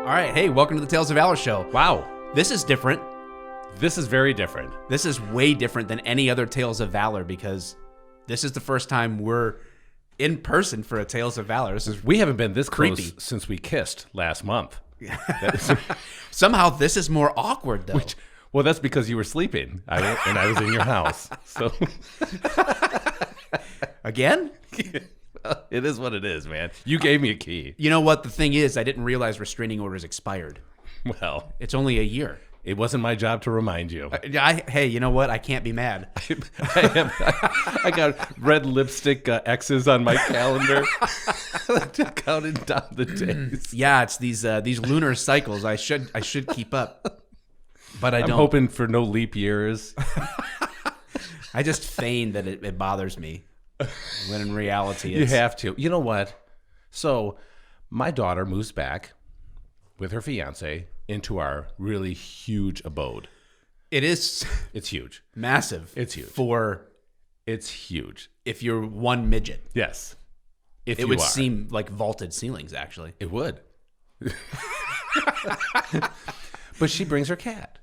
All right, hey, welcome to the Tales of Valor show. Wow. This is different. This is very different. This is way different than any other Tales of Valor because this is the first time we're in person for a Tales of Valor. We haven't been this creepy close since we kissed last month. Somehow this is more awkward, though. Well, that's because you were sleeping and I was in your house. So Again? It is what it is, man. You gave me a key. You know what? The thing is, I didn't realize restraining orders expired. Well, It's only a year. it wasn't my job to remind you. Hey, you know what? I can't be mad. I got red lipstick X's on my calendar. Counting down the days. Yeah, it's these lunar cycles. I should keep up, but I don't. I'm hoping for no leap years. I just feign that it bothers me, when in reality, You have to. You know what? So my daughter moves back with her fiance into our really huge abode. It's huge. massive. It's huge. It's huge. If you're one midget. Yes. If It you would are. seem like vaulted ceilings, actually. It would. But she brings her cat.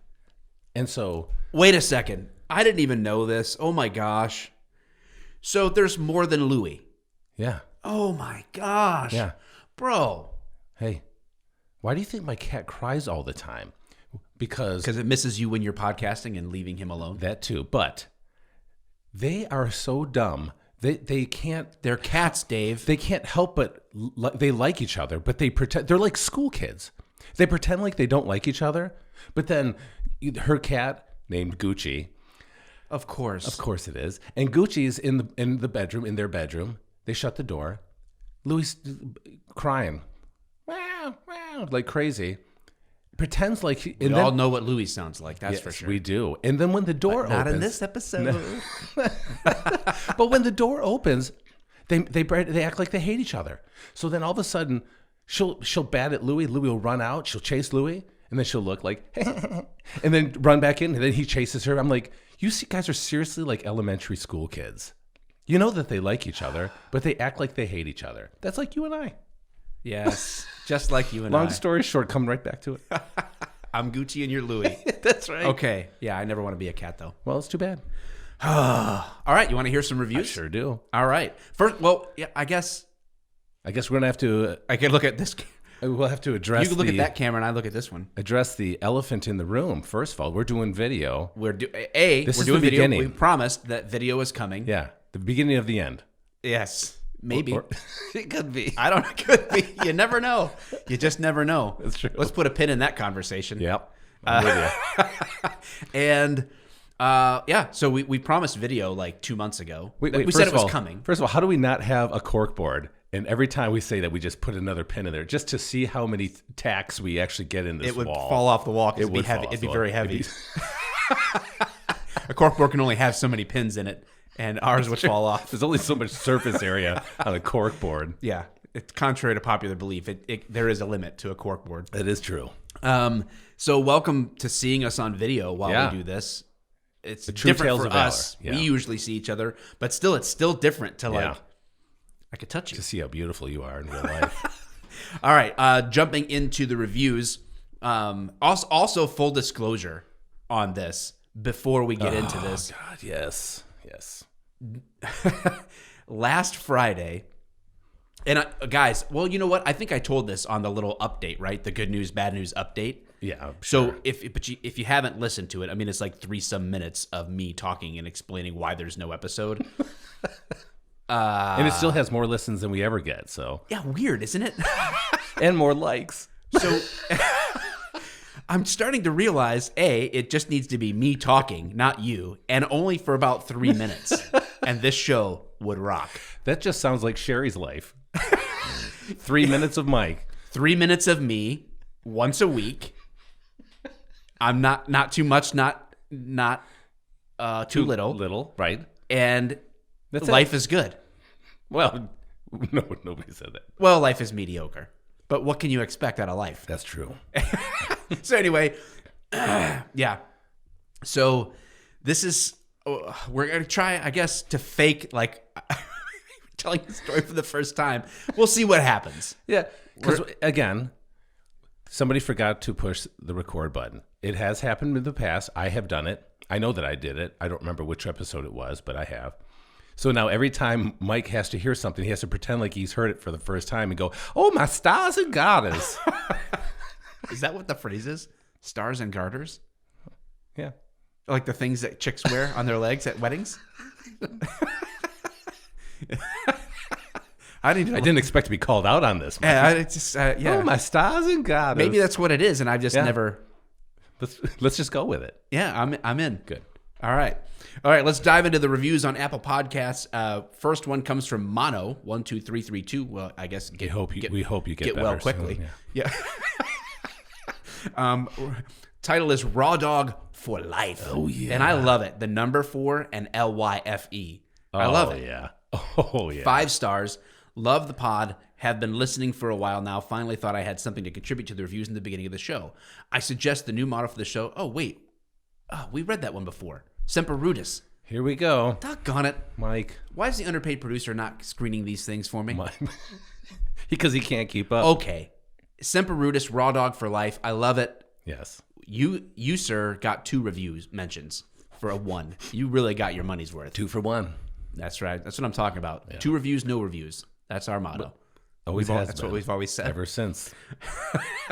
And so... Wait a second. I didn't even know this. Oh, my gosh. So there's more than Louie. Yeah. Oh, my gosh. Yeah. Bro. Hey, why do you think my cat cries all the time? Because Because it misses you when you're podcasting and leaving him alone. that too. But they are so dumb. They can't... They're cats, Dave. They can't help but they like each other, but they pretend they're like school kids. They pretend like they don't like each other, but then her cat named Gucci, Of course. it is, and Gucci's in the bedroom, in their bedroom. They shut the door. Louis crying, wow, wow, like crazy. Pretends like We all know what Louie sounds like. That's for sure. we do. And then when the door opens, Not in this episode. but when the door opens, they act like they hate each other. So then all of a sudden, she'll bat at Louis. Louis will run out. She'll chase Louis, and then she'll look like, and then run back in, and then he chases her. I'm like, you guys are seriously like elementary school kids. You know that they like each other, but they act like they hate each other. That's like you and I. Yes, just like you and I. Long story short, come right back to it. I'm Gucci and you're Louie. That's right. Okay. Yeah, I never want to be a cat, though. Well, it's too bad. All right. You want to hear some reviews? I sure do. All right. First, well, yeah, I guess I guess we're gonna have to. I could look at this. We'll have to address. You can look at that camera and I look at this one. Address the elephant in the room. First of all, we're doing video. We're doing This is video. the beginning. We promised that video is coming. Yeah, the beginning of the end. Yes. Maybe. It could be. I don't know. It could be. You never know. You just never know. That's true. Let's put a pin in that conversation. Yep. I'm with you. And yeah, so we promised video like 2 months ago. Wait, we first said it of was all- coming. First of all, how do we not have a cork board? And every time we say that, we just put another pin in there just to see how many tacks we actually get in this It would wall. fall off the wall because It it'd be would heavy. fall It'd be off very the wall. heavy. A corkboard can only have so many pins in it, and ours would fall off. There's only so much surface area on a cork board. Yeah, it's contrary to popular belief. There is a limit to a corkboard. That is true. So welcome to seeing us on video while Yeah. we do this. It's true different Tales for of Valor. us. Yeah. We usually see each other, but still, it's still different to like. Yeah. I could touch you. To see how beautiful you are in real life. All right, jumping into the reviews. Also, full disclosure on this before we get into this. God, yes. Yes. Last Friday, and guys, well, you know what? I think I told this on the little update, right? The good news, bad news update. Yeah. So if you haven't listened to it, I mean, it's like 3 some minutes of me talking and explaining why there's no episode. And it still has more listens than we ever get. So Yeah, weird, isn't it? and more likes. So I'm starting to realize, it just needs to be me talking, not you, and only for about 3 minutes. And this show would rock. That just sounds like Sherry's life. 3 minutes of Mike. 3 minutes of me once a week. I'm not too much, not too little. Little, right? And That's life is good. Well, no, nobody said that. Well, life is mediocre. But what can you expect out of life? That's true. So anyway, yeah. So this is, we're going to try, I guess, to fake like telling the story for the first time. We'll see what happens. Yeah, because again, Somebody forgot to push the record button. It has happened in the past. I have done it. I know that I did it. I don't remember which episode it was, but I have. So now every time Mike has to hear something, he has to pretend like he's heard it for the first time and go, "Oh, my stars and garters." Is that what the phrase is? Stars and garters? Yeah. Like the things that chicks wear on their legs at weddings? I didn't expect to be called out on this. Yeah. Oh, my stars and garters. Maybe that's what it is, and I've just never. Let's just go with it. Yeah, I'm in. Good. All right. Let's dive into the reviews on Apple Podcasts. First one comes from Mono 12332. Well, I guess we hope you get well better quickly. soon, Yeah. Title is Raw Dog for Life. Oh yeah. And I love it. The number 4 and LYFE. I love it. Yeah. Oh yeah. 5 stars. Love the pod. Have been listening for a while now. Finally thought I had something to contribute to the reviews in the beginning of the show. I suggest the new motto for the show. Oh, wait. Oh, we read that one before. Semper Rudis. Here we go. Doggone it. Mike. Why is the underpaid producer not screening these things for me? Because he can't keep up. Okay. Semper Rudis, Raw Dog for Life. I love it. Yes. You, sir, got 2 reviews mentions for a 1. You really got your money's worth. 2 for 1. That's right. That's what I'm talking about. Yeah. 2 reviews, no reviews. That's our motto. That's what we've always said. Ever since.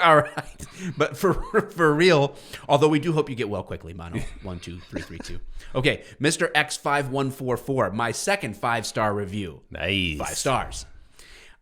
All right. But for real, although we do hope you get well quickly, Mono. 12332. Okay, Mr. X5144, my second 5-star review. Nice. 5 stars.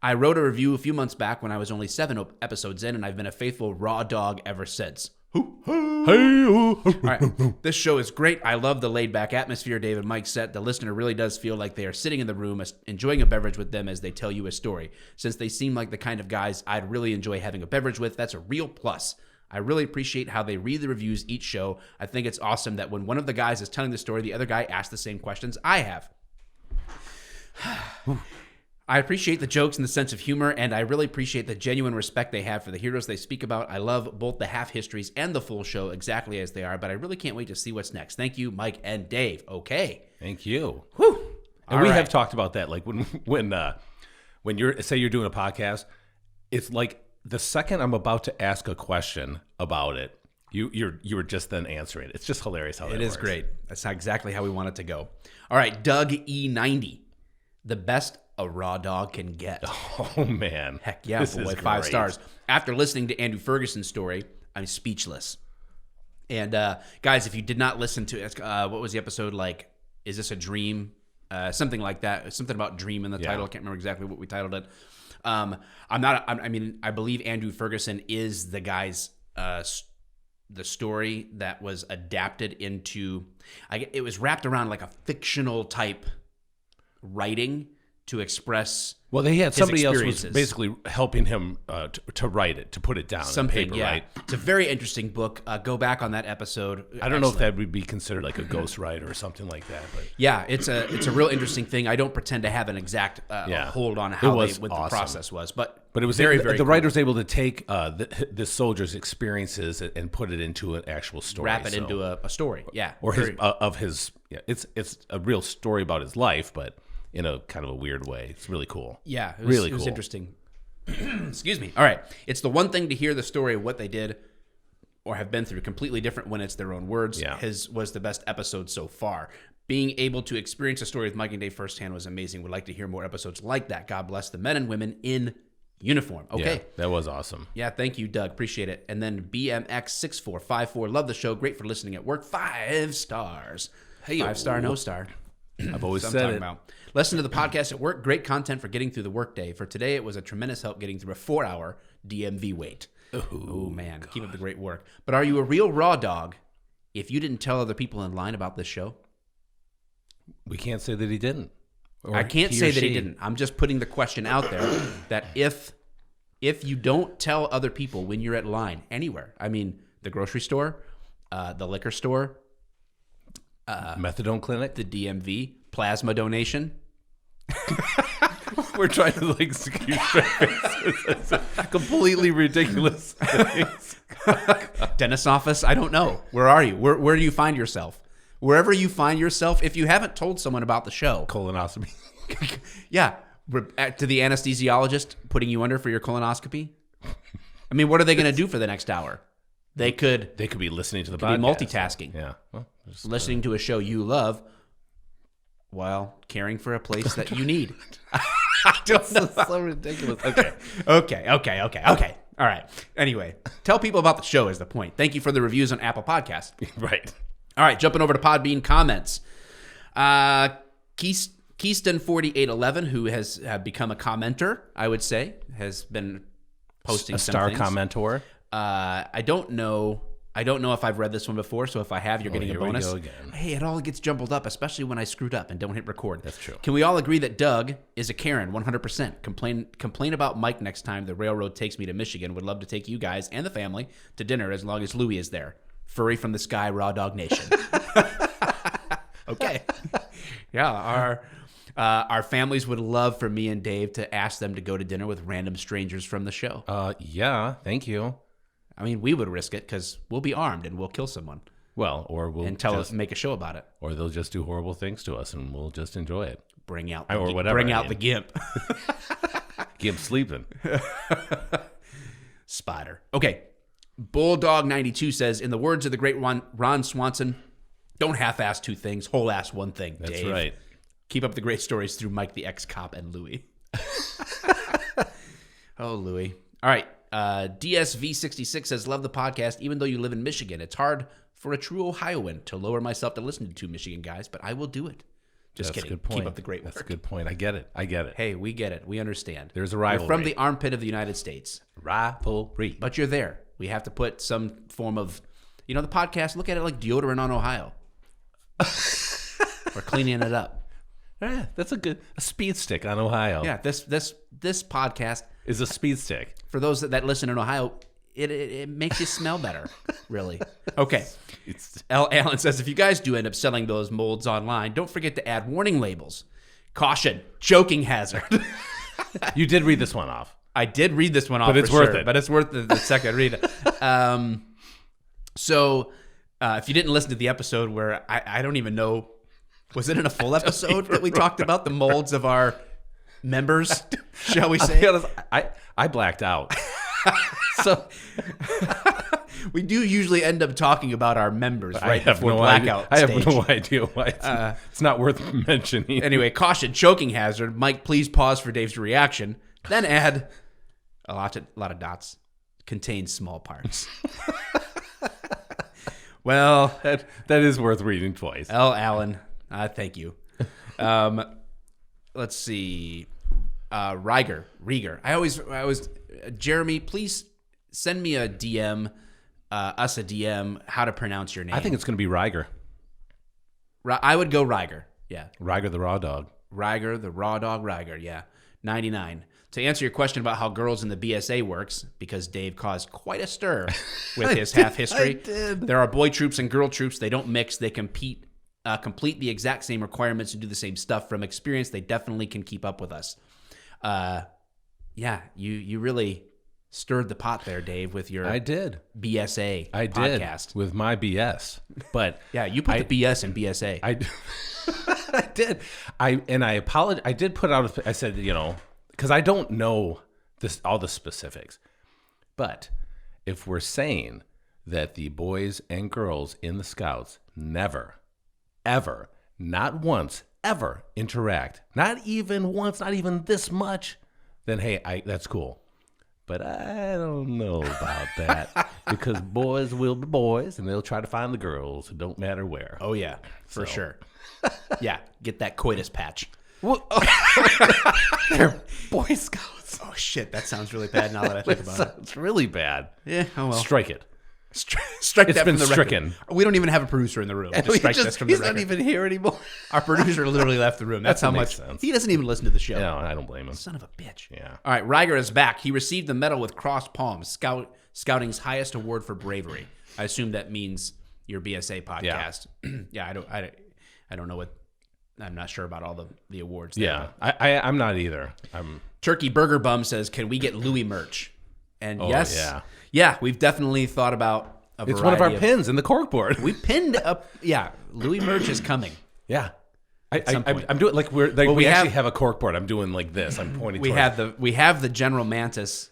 I wrote a review a few months back when I was only 7 episodes in, and I've been a faithful raw dog ever since. All right. This show is great. I love the laid-back atmosphere Dave and Mike set. The listener really does feel like they are sitting in the room enjoying a beverage with them as they tell you a story. Since they seem like the kind of guys I'd really enjoy having a beverage with, that's a real plus. I really appreciate how they read the reviews each show. I think it's awesome that when one of the guys is telling the story, the other guy asks the same questions I have. I appreciate the jokes and the sense of humor, and I really appreciate the genuine respect they have for the heroes they speak about. I love both the half histories and the full show exactly as they are, but I really can't wait to see what's next. Thank you, Mike and Dave. Okay. Thank you. Whew. And we have talked about that. Like when you're doing a podcast, it's like the second I'm about to ask a question about it, you're just then answering it. It's just hilarious how that works. It is great. That's exactly how we want it to go. All right, Doug E90, the best a raw dog can get. Oh man, heck yeah, boy! 5 stars. After listening to Andrew Ferguson's story, I'm speechless. And guys, if you did not listen to it, what was the episode like? Is this a dream? Something like that. Something about dream in the title. I can't remember exactly what we titled it. I believe Andrew Ferguson is the guy's the story that was adapted into. It was wrapped around like a fictional type writing to express. Well, they had somebody else was basically helping him to write it, to put it down on paper, right? It's a very interesting book. Go back on that episode. I don't know if that would be considered like a ghostwriter or something like that. But yeah, it's a real interesting thing. I don't pretend to have an exact hold on how what the process was, but it was very the writer was able to take the soldier's experiences and put it into an actual story, wrap it into a story, or his. It's a real story about his life, but in a kind of a weird way. It's really cool. Yeah, it was interesting. Excuse me. All right. It's the one thing to hear the story of what they did or have been through completely different when it's their own words. Yeah. His was the best episode so far. Being able to experience a story with Mike and Dave firsthand was amazing. Would like to hear more episodes like that. God bless the men and women in uniform. Okay. Yeah, that was awesome. Yeah, thank you, Doug. Appreciate it. And then BMX6454. Love the show. Great for listening at work. 5 stars. Hey, 5 star, no star. I've always said it. About. Listen to the podcast at work. Great content for getting through the workday. For today, it was a tremendous help getting through a 4-hour DMV wait. Oh, man. God. Keep up the great work. But are you a real raw dog if you didn't tell other people in line about this show? We can't say that he didn't. I can't say that he didn't. I'm just putting the question out there that if you don't tell other people when you're at line anywhere, I mean, the grocery store, the liquor store, methadone clinic, the DMV, plasma donation. We're trying to like secure faces. Completely ridiculous things. Dentist's office. I don't know. Where are you? Where do you find yourself? Wherever you find yourself, if you haven't told someone about the show, colonoscopy. Yeah, to the anesthesiologist putting you under for your colonoscopy. I mean, what are they going to do for the next hour? They could be listening to the be podcast. multitasking. Yeah. Well, listening to a show you love while caring for a place that you need. I don't know. So ridiculous. Okay. All right. Anyway, tell people about the show is the point. Thank you for the reviews on Apple Podcasts. Right. All right, jumping over to Podbean comments. Keyston4811, who has become a commenter, I would say, has been posting some star things. commentor. I don't know if I've read this one before, so if I have, you're getting a bonus. We go again. Hey, it all gets jumbled up, especially when I screwed up and don't hit record. That's true. Can we all agree that Doug is a Karen, 100%? Complain about Mike next time the railroad takes me to Michigan. Would love to take you guys and the family to dinner as long as Louie is there. Furry from the sky, raw dog nation. Okay. Yeah, our families would love for me and Dave to ask them to go to dinner with random strangers from the show. Yeah, thank you. I mean, we would risk it because we'll be armed and we'll kill someone. Well, or we'll make a show about it. Or they'll just do horrible things to us and we'll just enjoy it. Bring out the gimp. Gimp sleeping. Spider. Okay. Bulldog92 says, in the words of the great Ron Swanson, don't half-ass two things, whole-ass one thing, Dave. That's right. Keep up the great stories through Mike the ex-cop and Louie. Oh, Louie. All right. DSV66 says, love the podcast. Even though you live in Michigan, it's hard for a true Ohioan to lower myself to listen to two Michigan guys, but I will do it. Just kidding. Good point. Keep up the great work. That's a good point. I get it. Hey, we get it. We understand. There's a rivalry. We're from the armpit of the United States. Rivalry. But you're there. We have to put some form of, the podcast, look at it like deodorant on Ohio. We're cleaning it up. Yeah, that's a speed stick on Ohio. Yeah, this podcast is a speed stick. For those that listen in Ohio, it makes you smell better, really. Okay. Alan says, if you guys do end up selling those molds online, don't forget to add warning labels. Caution, choking hazard. You did read this one off. I did read this one off, but it's worth it. But it's worth the second read. So if you didn't listen to the episode where I don't even know, was it in a full episode that we talked about the molds of our members? Shall we say? I'll be honest, I blacked out. So we do usually end up talking about our members right I have before no blackout idea. stage. I have no idea why it's not worth mentioning. Anyway, caution, choking hazard. Mike, please pause for Dave's reaction. Then add a lot of dots. Contains small parts. Well, that is worth reading twice. Alan, thank you. Let's see. Rieger. I always Jeremy, please send me a DM, us a DM, how to pronounce your name. I think it's going to be Rieger. I would go Rieger. Yeah. Rieger the raw dog. Rieger, the raw dog Rieger. Yeah. 99. To answer your question about how girls in the BSA works, because Dave caused quite a stir with his half history. There are boy troops and girl troops. They don't mix. They complete the exact same requirements and do the same stuff. From experience, they definitely can keep up with us. Yeah, you really stirred the pot there, Dave, with your BSA podcast. With my BS. But yeah, you put the BS in BSA. I did. I apologize. I did put out. I said, because I don't know all the specifics. But if we're saying that the boys and girls in the Scouts never, ever, not once, ever interact, not even once, not even this much, then hey, that's cool. But I don't know about that because boys will be boys and they'll try to find the girls. It don't matter where. Oh yeah, for sure. Yeah, get that coitus patch. They're Boy Scouts. Oh shit, that sounds really bad now that I think about it. It's really bad. Yeah, oh well. Strike it. Strike it's that been from the stricken. Record. We don't even have a producer in the room. Just strike this from the record. He's not even here anymore. Our producer literally left the room. That's how much sense. He doesn't even listen to the show. No, I don't blame him. Son of a bitch. Yeah. All right, Rieger is back. He received the medal with crossed palms, Scouting's highest award for bravery. I assume that means your BSA podcast. Yeah, I don't know what. I'm not sure about all the awards. Yeah, I'm not either. Turkey Burger Bum says, "Can we get Louis merch?" And yeah, we've definitely thought about a variety. It's one of our pins in the corkboard. We pinned up. Yeah, Louis merch is coming. Yeah, I'm doing like we actually have a corkboard. I'm doing like this. I'm pointing. We have the General Mantis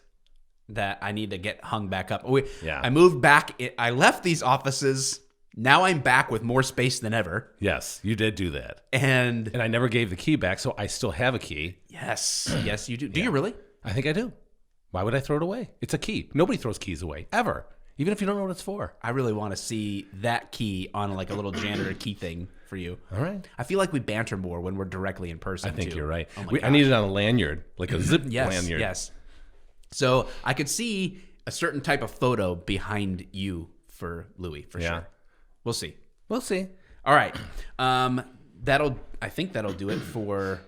that I need to get hung back up. Yeah. I moved back. I left these offices. Now I'm back with more space than ever. Yes, you did do that. And I never gave the key back, so I still have a key. yes, you do. Do you really? I think I do. Why would I throw it away? It's a key. Nobody throws keys away, ever. Even if you don't know what it's for. I really want to see that key on like a little janitor key thing for you. All right. I feel like we banter more when we're directly in person. I think too. you're right. Oh my I need it on a lanyard, like a zip lanyard. Yes. So I could see a certain type of photo behind you for Louis, for sure. We'll see. We'll see. All right. I think that'll do it for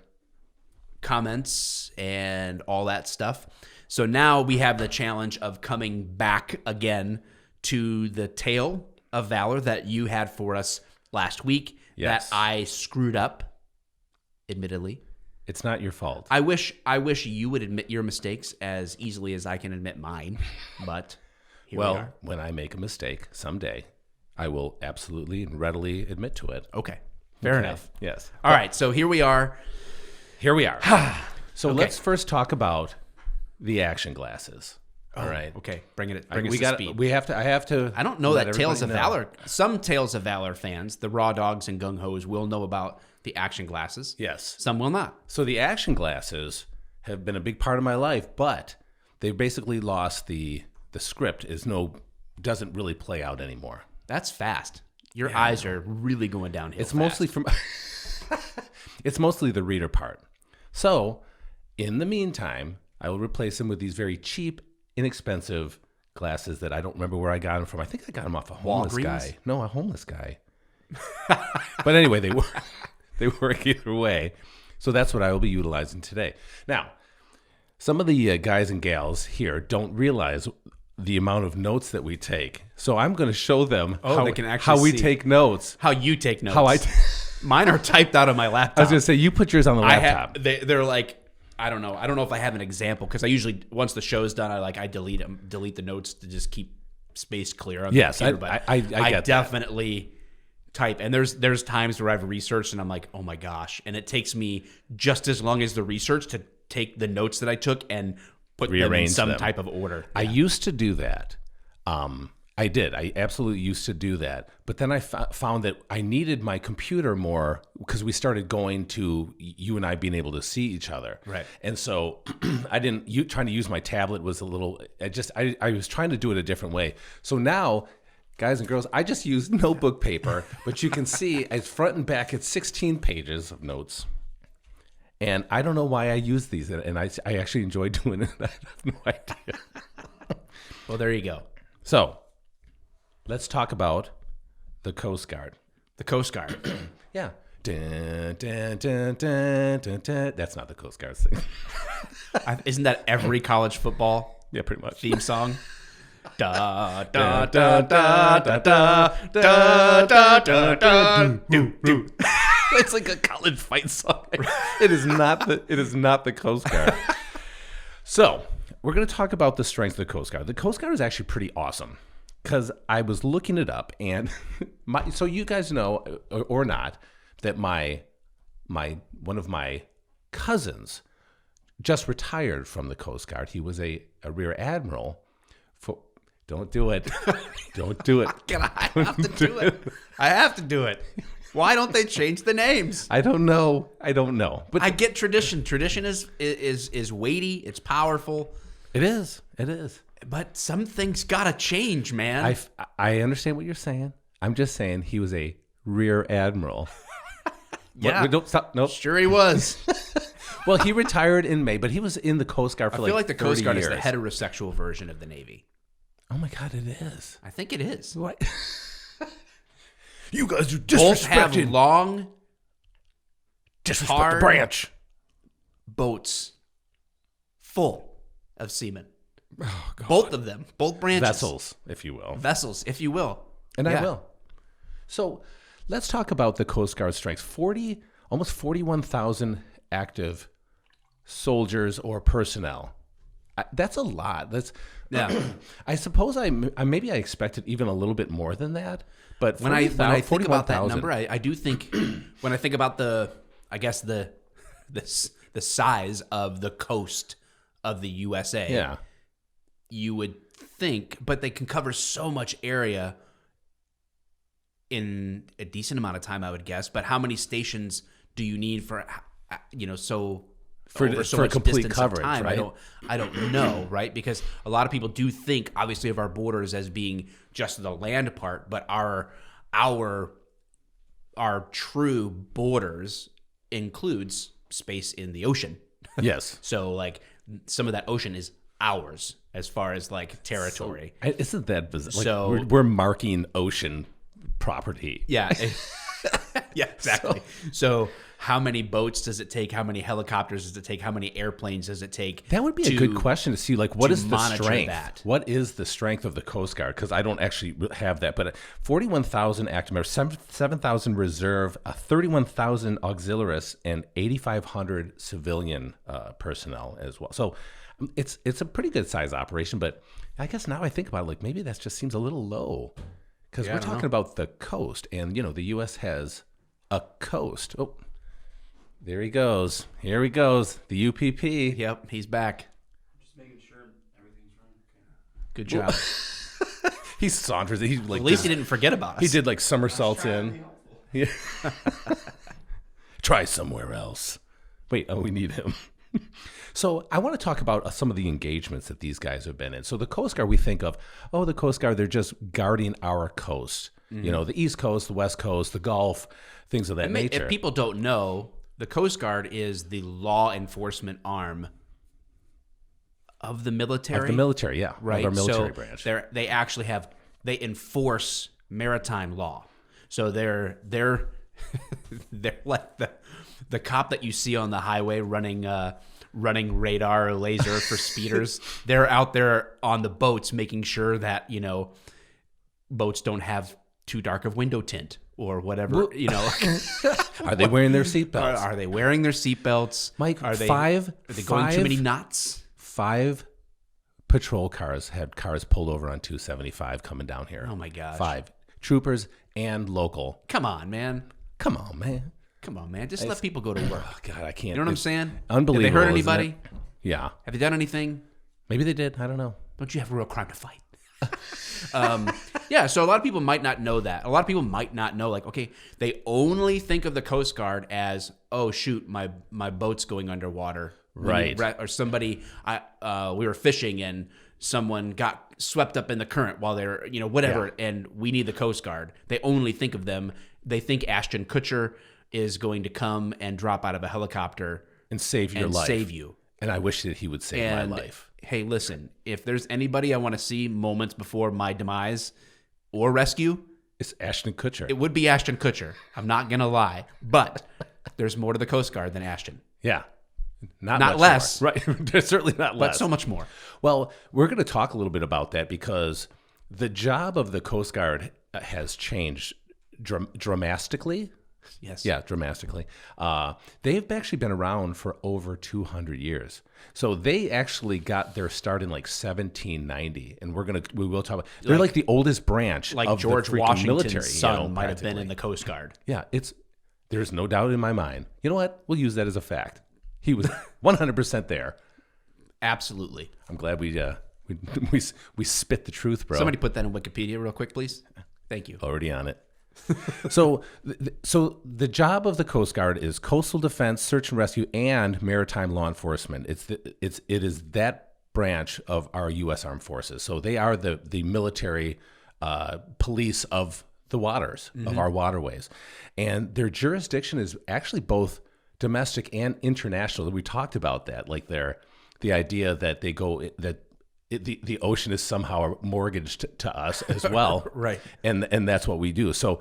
comments and all that stuff. So now we have the challenge of coming back again to the tale of Valor that you had for us last week. Yes. That I screwed up, admittedly. It's not your fault. I wish you would admit your mistakes as easily as I can admit mine, but here we are. When I make a mistake someday, I will absolutely and readily admit to it. Okay. Fair enough. Yes. All right, so here we are. Here we are. So let's first talk about the action glasses. All right. Okay, bring us to speed. We have to. I have to. I don't know let that Tales of everybody know. Valor. Some Tales of Valor fans, the Raw Dogs and Gung Ho's, will know about the action glasses. Yes. Some will not. So the action glasses have been a big part of my life, but they basically lost the script. Doesn't really play out anymore. That's fast. Your eyes are really going downhill. It's mostly from. It's mostly the reader part. So, in the meantime, I will replace them with these very cheap, inexpensive glasses that I don't remember where I got them from. I think I got them off a homeless Walgreens? guy. No, a homeless guy. But anyway, they work either way. So that's what I will be utilizing today. Now, some of the guys and gals here don't realize the amount of notes that we take. So I'm going to show them they can actually how we see. take notes. How you take notes. How I Mine are typed out on my laptop. I was going to say, you put yours on the laptop. They're like, I don't know. I don't know if I have an example because I usually, once the show's done, I delete the notes to just keep space clear on the computer. But I get that. definitely type. And there's times where I've researched and I'm like, oh my gosh. And it takes me just as long as the research to take the notes that I took and put them in Rearrange some them. type of order. I used to do that. I did. I absolutely used to do that. But then I found that I needed my computer more because we started going to you and I being able to see each other. Right. And so trying to use my tablet was a little, I was trying to do it a different way. So now, guys and girls, I just use notebook paper, but you can see it's front and back. It's 16 pages of notes. And I don't know why I use these. And I actually enjoy doing it. I have no idea. Well, there you go. So, let's talk about the Coast Guard. The Coast Guard. Yeah. Dun, dun, dun, dun, dun, dun. That's not the Coast Guard thing. Isn't that every college football Yeah, pretty much. theme song? Da da da da da da da da da da do do. It's like a college fight song. It is not the Coast Guard. So, we're going to talk about the strength of the Coast Guard. The Coast Guard is actually pretty awesome because I was looking it up, and so you guys know or not that one of my cousins just retired from the Coast Guard. He was a rear admiral. Don't do it. Don't do it. I have to do it. I have to do it. Why don't they change the names? I don't know. But I get tradition. Tradition is weighty. It's powerful. it is. But some things gotta change, man. I understand what you're saying. I'm just saying he was a rear admiral. Yeah. Don't stop. Nope. Sure he was. Well, he retired in May, but he was in the Coast Guard for I feel like the Coast Guard years. is the heterosexual version of the Navy. Oh my God, it is. I think it is. What? You guys are Both have disrespecting. long Disrespect hard- the branch. boats full of seamen. Oh, God. Both of them. Both branches. Vessels, if you will. Vessels, if you will. And I Yeah. will. So let's talk about the Coast Guard strength. Almost 41,000 active soldiers or personnel. That's a lot. Yeah. I suppose maybe I expected even a little bit more than that. But When I think about that 41,000 number, I do think when I think about the size of the coast of the USA. Yeah. you would think, but they can cover so much area in a decent amount of time, I would guess. But how many stations do you need for, for much complete distance coverage, of time? right? I don't know, right? Because a lot of people do think, obviously, of our borders as being just the land part, but our true borders includes space in the ocean. Yes. So like some of that ocean is ours as far as like territory. So, isn't that bizarre? Like, So we're marking ocean property. yeah. Yeah, exactly. So how many boats does it take? How many helicopters does it take? How many airplanes does it take? That would be a good question to see, like, what is the strength? That? What is the strength of the Coast Guard? Because I don't actually have that. But 41,000 active members, 7,000 reserve, 31,000 auxiliaries, and 8,500 civilian personnel as well. So it's a pretty good size operation. But I guess now I think about it, like, maybe that just seems a little low. Because we're talking about the coast. And, the U.S. has a coast. Oh, there he goes. Here he goes. The UPP. Yep, he's back. Just making sure everything's running. Good job. He saunters. He like At least he didn't forget about us. he did like somersaults in. Yeah. Try somewhere else. Wait, we need him. So I want to talk about some of the engagements that these guys have been in. So the Coast Guard, we think of, the Coast Guard, they're just guarding our coast. Mm-hmm. The East Coast, the West Coast, the Gulf, things of that nature. If people don't know, the Coast Guard is the law enforcement arm of the military. Of the military, yeah. Right. Of our military so branch. They enforce maritime law. So they're like the cop that you see on the highway running radar or laser for speeders. They're out there on the boats making sure that, boats don't have too dark of window tint or whatever, Are they wearing their seatbelts? Are they wearing their seatbelts? Mike, are they going too many knots? 5 patrol cars had cars pulled over on 275 coming down here. Oh my gosh. 5 troopers and local. Come on, man. Come on, man. Just let people go to work. Oh, God, I can't. You know what I'm saying? Unbelievable. Have they hurt isn't anybody? it? Yeah. Have they done anything? Maybe they did. I don't know. Don't you have a real crime to fight? Yeah, so a lot of people might not know that. A lot of people might not know, like, okay, they only think of the Coast Guard as, oh, shoot, my boat's going underwater. Right. Or somebody, we were fishing and someone got swept up in the current while they're, whatever, and we need the Coast Guard. They only think of them. They think Ashton Kutcher is going to come and drop out of a helicopter and save your life. Save you. And I wish that he would save my life. Hey, listen, if there's anybody I want to see moments before my demise or rescue, it's Ashton Kutcher. it would be Ashton Kutcher. I'm not going to lie. But there's more to the Coast Guard than Ashton. Yeah. Not Not much less. more. Right. There's certainly not less. But so much more. Well, we're going to talk a little bit about that because the job of the Coast Guard has changed dramatically. Yes. Yeah, dramatically. They've actually been around for over 200 years. So they actually got their start in like 1790, and we will talk about. They're like the oldest branch Like of George the freaking Washington's military. son might have been practically. in the Coast Guard. Yeah, there's no doubt in my mind. You know what? We'll use that as a fact. He was 100% there. Absolutely. I'm glad we spit the truth, bro. Somebody put that in Wikipedia real quick, please. Thank you. Already on it. So the job of the Coast Guard is coastal defense, search and rescue, and maritime law enforcement. It is that branch of our U.S. Armed Forces. So they are the military police of the waters, of our waterways, and their jurisdiction is actually both domestic and international. We talked about that, like the idea that the ocean is somehow mortgaged to us as well. Right. And that's what we do. So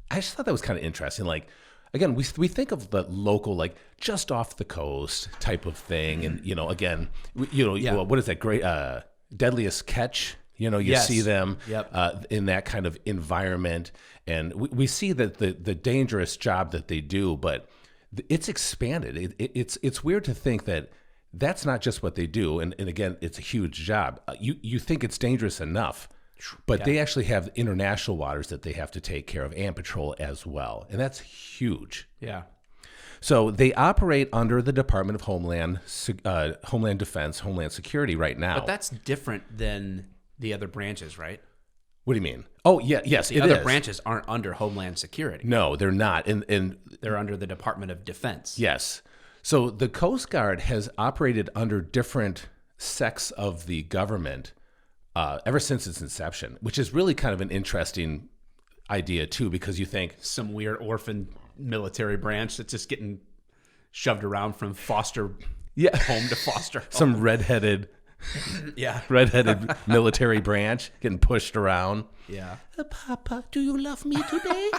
I just thought that was kind of interesting. Like, again, we think of the local, like just off the coast type of thing. And, again, what is that great, Deadliest Catch? Yes. See them Yep. in that kind of environment. And we see that the dangerous job that they do, but it's expanded. It's weird to think that that's not just what they do. And again, it's a huge job. You think it's dangerous enough, but they actually have international waters that they have to take care of and patrol as well. And that's huge. Yeah. So they operate under the Department of Homeland Defense, Homeland Security right now. But that's different than the other branches, right? What do you mean? Oh, yeah, yes, The it other is. branches aren't under Homeland Security. No, they're not. And They're under the Department of Defense. yes. So the Coast Guard has operated under different sects of the government ever since its inception, which is really kind of an interesting idea too, because you think, Some weird orphan military branch that's just getting shoved around from foster yeah, home to foster home. some redheaded Yeah. military branch getting pushed around. Yeah. Papa, do you love me today?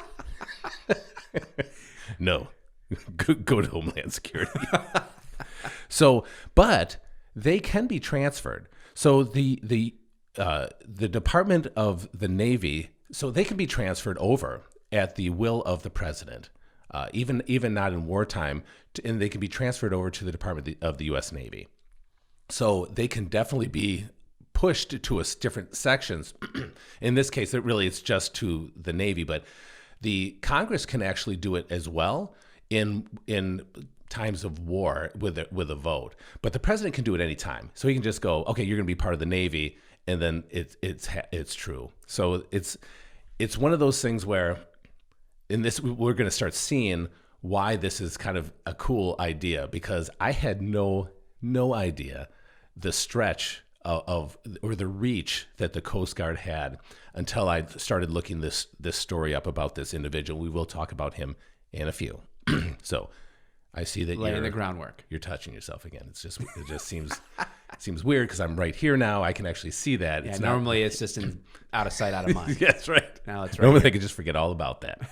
No. Go to Homeland Security. So, but they can be transferred. So the Department of the Navy, so they can be transferred over at the will of the president, even not in wartime, and they can be transferred over to the Department of the U.S. Navy. So they can definitely be pushed to different sections. In this case, it's just to the Navy, but the Congress can actually do it as well in times of war with a vote. But the president can do it anytime. So he can just go, okay, you're going to be part of the Navy, and then it's true. So it's one of those things where in this we're going to start seeing why this is kind of a cool idea, because I had no idea the stretch of or the reach that the Coast Guard had until I started looking this story up about this individual. We will talk about him in a few. So I see that Laying the groundwork. You're touching yourself again. It just seems weird because I'm right here now. I can actually see that. Yeah, normally it's just out of sight, out of mind. That's right. Now it's right Normally here. I could just forget all about that.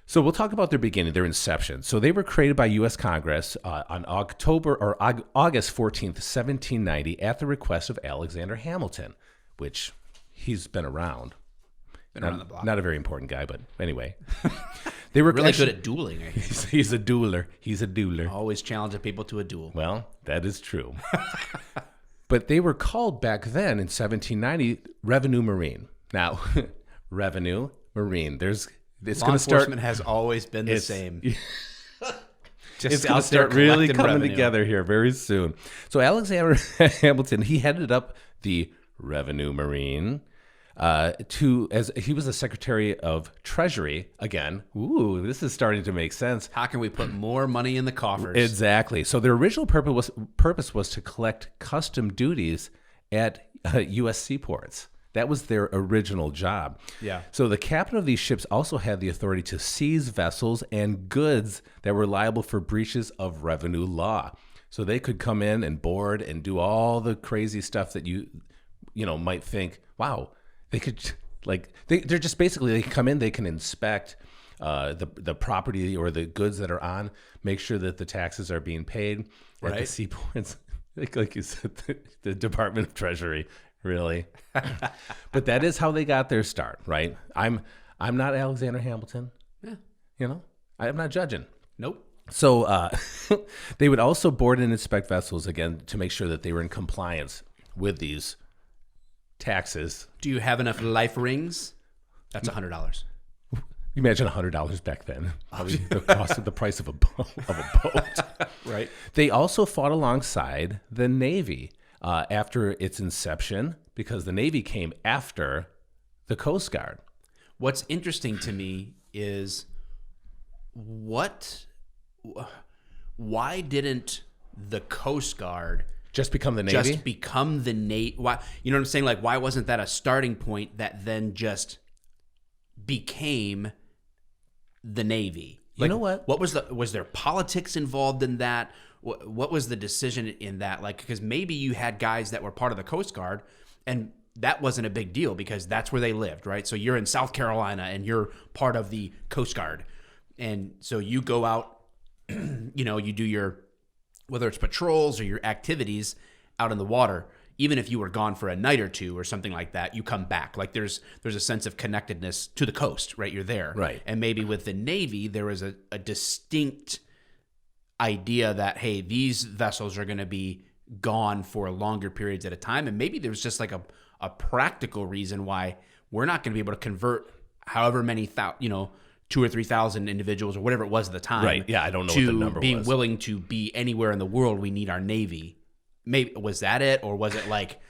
So we'll talk about their beginning, their inception. So they were created by U.S. Congress on August 14th, 1790, at the request of Alexander Hamilton, which he's been around. Been around the block. Not a very important guy, but anyway. They were Really actually good at dueling. I hear. He's a dueler. He's a dueler. Always challenging people to a duel. Well, that is true. But they were called back then in 1790 Revenue Marine. Now, Revenue Marine. It's Law going to start. enforcement has always been the same. Just It's going out to start there really collecting coming revenue. together here very soon. So Alexander Hamilton, he headed up the Revenue Marine as he was the Secretary of Treasury. Again, ooh, this is starting to make sense. How can we put more money in the coffers? Exactly. So their original purpose was to collect custom duties at U.S. seaports. That was their original job. Yeah. So the captain of these ships also had the authority to seize vessels and goods that were liable for breaches of revenue law. So they could come in and board and do all the crazy stuff that you might think, wow, they could they're just basically, they come in, they can inspect the property or the goods that are on, make sure that the taxes are being paid at the Right. seaports. like you said, the Department of Treasury. Really. But that is how they got their start, right? I'm not Alexander Hamilton. Yeah. I'm not judging. Nope. So they would also board and inspect vessels, again, to make sure that they were in compliance with these taxes. Do you have enough life rings? That's $100. You imagine $100 back then. Probably the cost of the price of a boat. Right. They also fought alongside the Navy after its inception, because the Navy came after the Coast Guard. What's interesting to me is why didn't the Coast Guard Just become the Navy? just become the Navy? Why, you know what I'm saying? Like, why wasn't that a starting point that then just became the Navy? You know what? What was there politics involved in that? What was the decision in that? Like, because maybe you had guys that were part of the Coast Guard, and that wasn't a big deal because that's where they lived, right? So you're in South Carolina and you're part of the Coast Guard, and so you go out, you do your, whether it's patrols or your activities out in the water. Even if you were gone for a night or two or something like that, you come back. Like there's a sense of connectedness to the coast, right? You're there. Right. And maybe with the Navy, there was a distinct idea that, hey, these vessels are going to be gone for longer periods at a time. And maybe there's just like a practical reason why we're not going to be able to convert however many 2,000 or 3,000 individuals or whatever it was at the time. Right. Yeah, I don't know to what the number being was. willing to be anywhere in the world, we need our Navy. Maybe was that it, or was it like?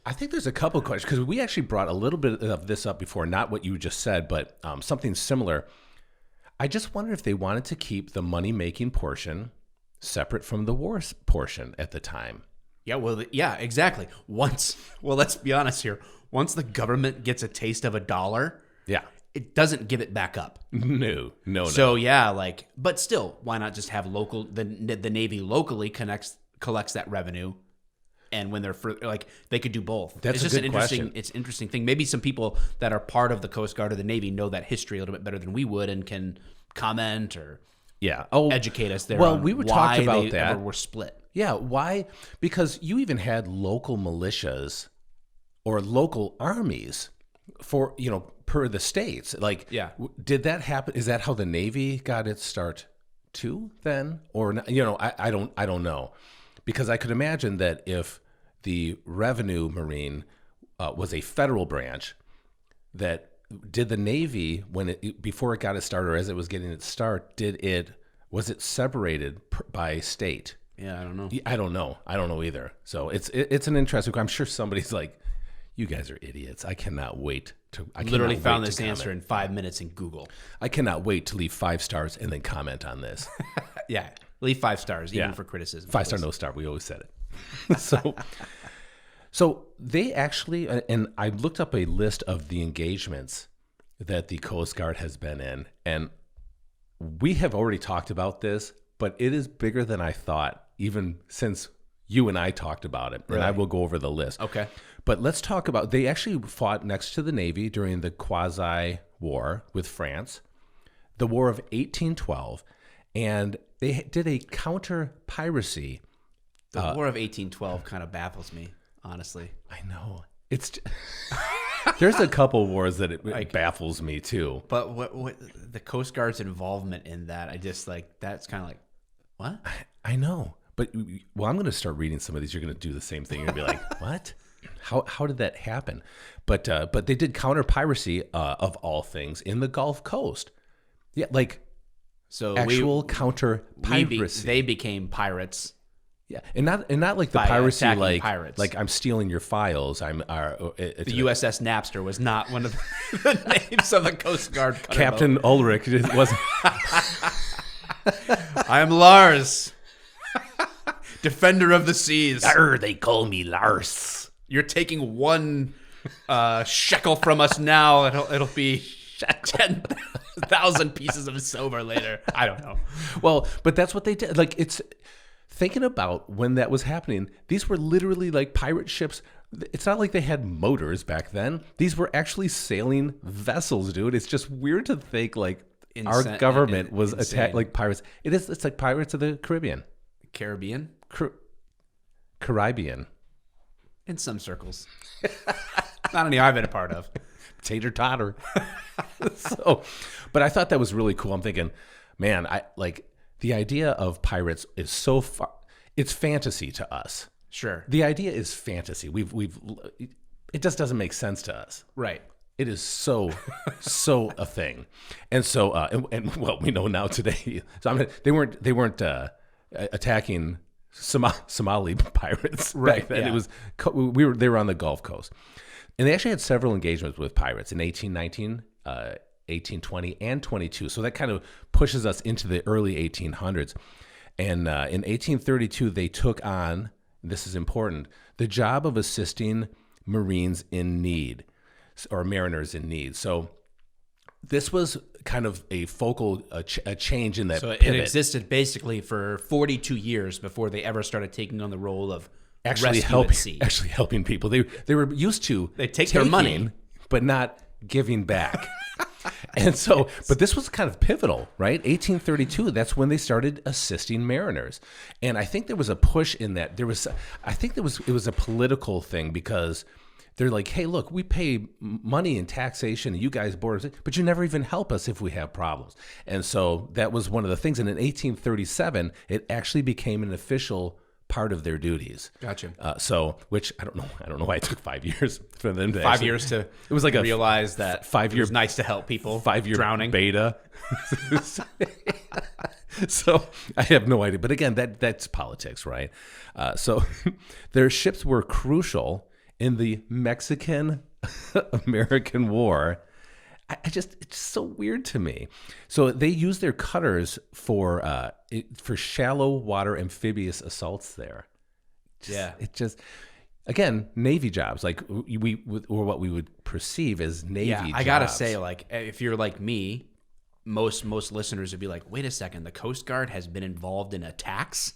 I think there's a couple of questions because we actually brought a little bit of this up before, not what you just said, but something similar. I just wondered if they wanted to keep the money-making portion separate from the war portion at the time. Yeah, well, yeah, exactly. Let's be honest here. Once the government gets a taste of $1, Yeah. it doesn't give it back up. No. So yeah, like, but still, why not just have the Navy locally collects that revenue, and when they're they could do both. That's it's a just good an question. interesting thing. Maybe some people that are part of the Coast Guard or the Navy know that history a little bit better than we would, and can comment or educate us there. Well, on we were why talking about they that. ever were split. Yeah, why? Because you even had local militias or local armies for, per the states. Like, Yeah. Did that happen? Is that how the Navy got its start too then? Or, I don't know. Because I could imagine that if the Revenue Marine was a federal branch, that did the Navy, before it got its start or as it was getting its start, was it separated by state? Yeah, I don't know. I don't know. I don't know either. So it's an interesting. I'm sure somebody's like, "You guys are idiots." I cannot wait to. I Literally cannot found wait this to answer comment. in 5 minutes in Google. I cannot wait to leave 5 stars and then comment on this. Yeah, leave 5 stars even Yeah. for criticism. 5 star, please. no star. We always said it. So they actually, and I looked up a list of the engagements that the Coast Guard has been in, and we have already talked about this, but it is bigger than I thought, even since you and I talked about it. And I Really? will go over the list. Okay. But let's talk about, they actually fought next to the Navy during the quasi-war with France, the War of 1812, and they did a counter-piracy. The War of 1812 kind of baffles me, honestly. I know. There's a couple wars that it baffles me too. But what the Coast Guard's involvement in that, I just that's kind of like, what? I know. But, well, I'm going to start reading some of these. You're going to do the same thing. You're going to be like, what? How did that happen? But they did counter-piracy, of all things, in the Gulf Coast. Yeah, So actual counter-piracy. they became pirates. Yeah, and not like the By piracy attacking pirates. like I'm stealing your files. The USS Napster was not one of the names of the Coast Guard. Captain Ulrich wasn't. I am Lars, defender of the seas. They call me Lars. You're taking 1 shekel from us now. It'll be 10,000 pieces of silver later. I don't know. Well, but that's what they did. It's thinking about when that was happening. These were literally like pirate ships. It's not like they had motors back then. These were actually sailing vessels, dude. It's just weird to think our government was attacked like pirates. It's like Pirates of the Caribbean. Caribbean? Caribbean. In some circles. Not any I've been a part of. Tater totter. But I thought that was really cool. I'm thinking, man, the idea of pirates is so far. It's fantasy to us. Sure. The idea is fantasy. It just doesn't make sense to us. Right. It is so a thing, and so well, we know now today. So they weren't attacking Somali pirates back then. Yeah. It was they were on the Gulf Coast, and they actually had several engagements with pirates in 1819, 1820, and 22. So that kind of pushes us into the early 1800s. And in 1832, they took on, this is important, the job of assisting Marines in need, or mariners in need. So this was kind of a change in that So pivot. it existed basically for 42 years before they ever started taking on the role of actually rescue at sea. helping people. They were used to They take their money. taking, but not giving back. And so, but this was kind of pivotal, right? 1832, that's when they started assisting mariners. And I think there was a push in that. It was a political thing, because they're like, hey, look, we pay money in taxation, and you guys board us, but you never even help us if we have problems. And so that was one of the things. And in 1837, it actually became an official part of their duties. Gotcha. Which I don't know why it took 5 years for them to 5 years to it was like realize that 5 it year was nice to help people 5 year drowning. beta. So I have no idea, but again, that's politics, right? So their ships were crucial in the Mexican-American War. It's just so weird to me. So they used their cutters for shallow water amphibious assaults there. Again, Navy jobs, like or what we would perceive as Navy jobs. I gotta say, like, if you're like me, most listeners would be like, wait a second, the Coast Guard has been involved in attacks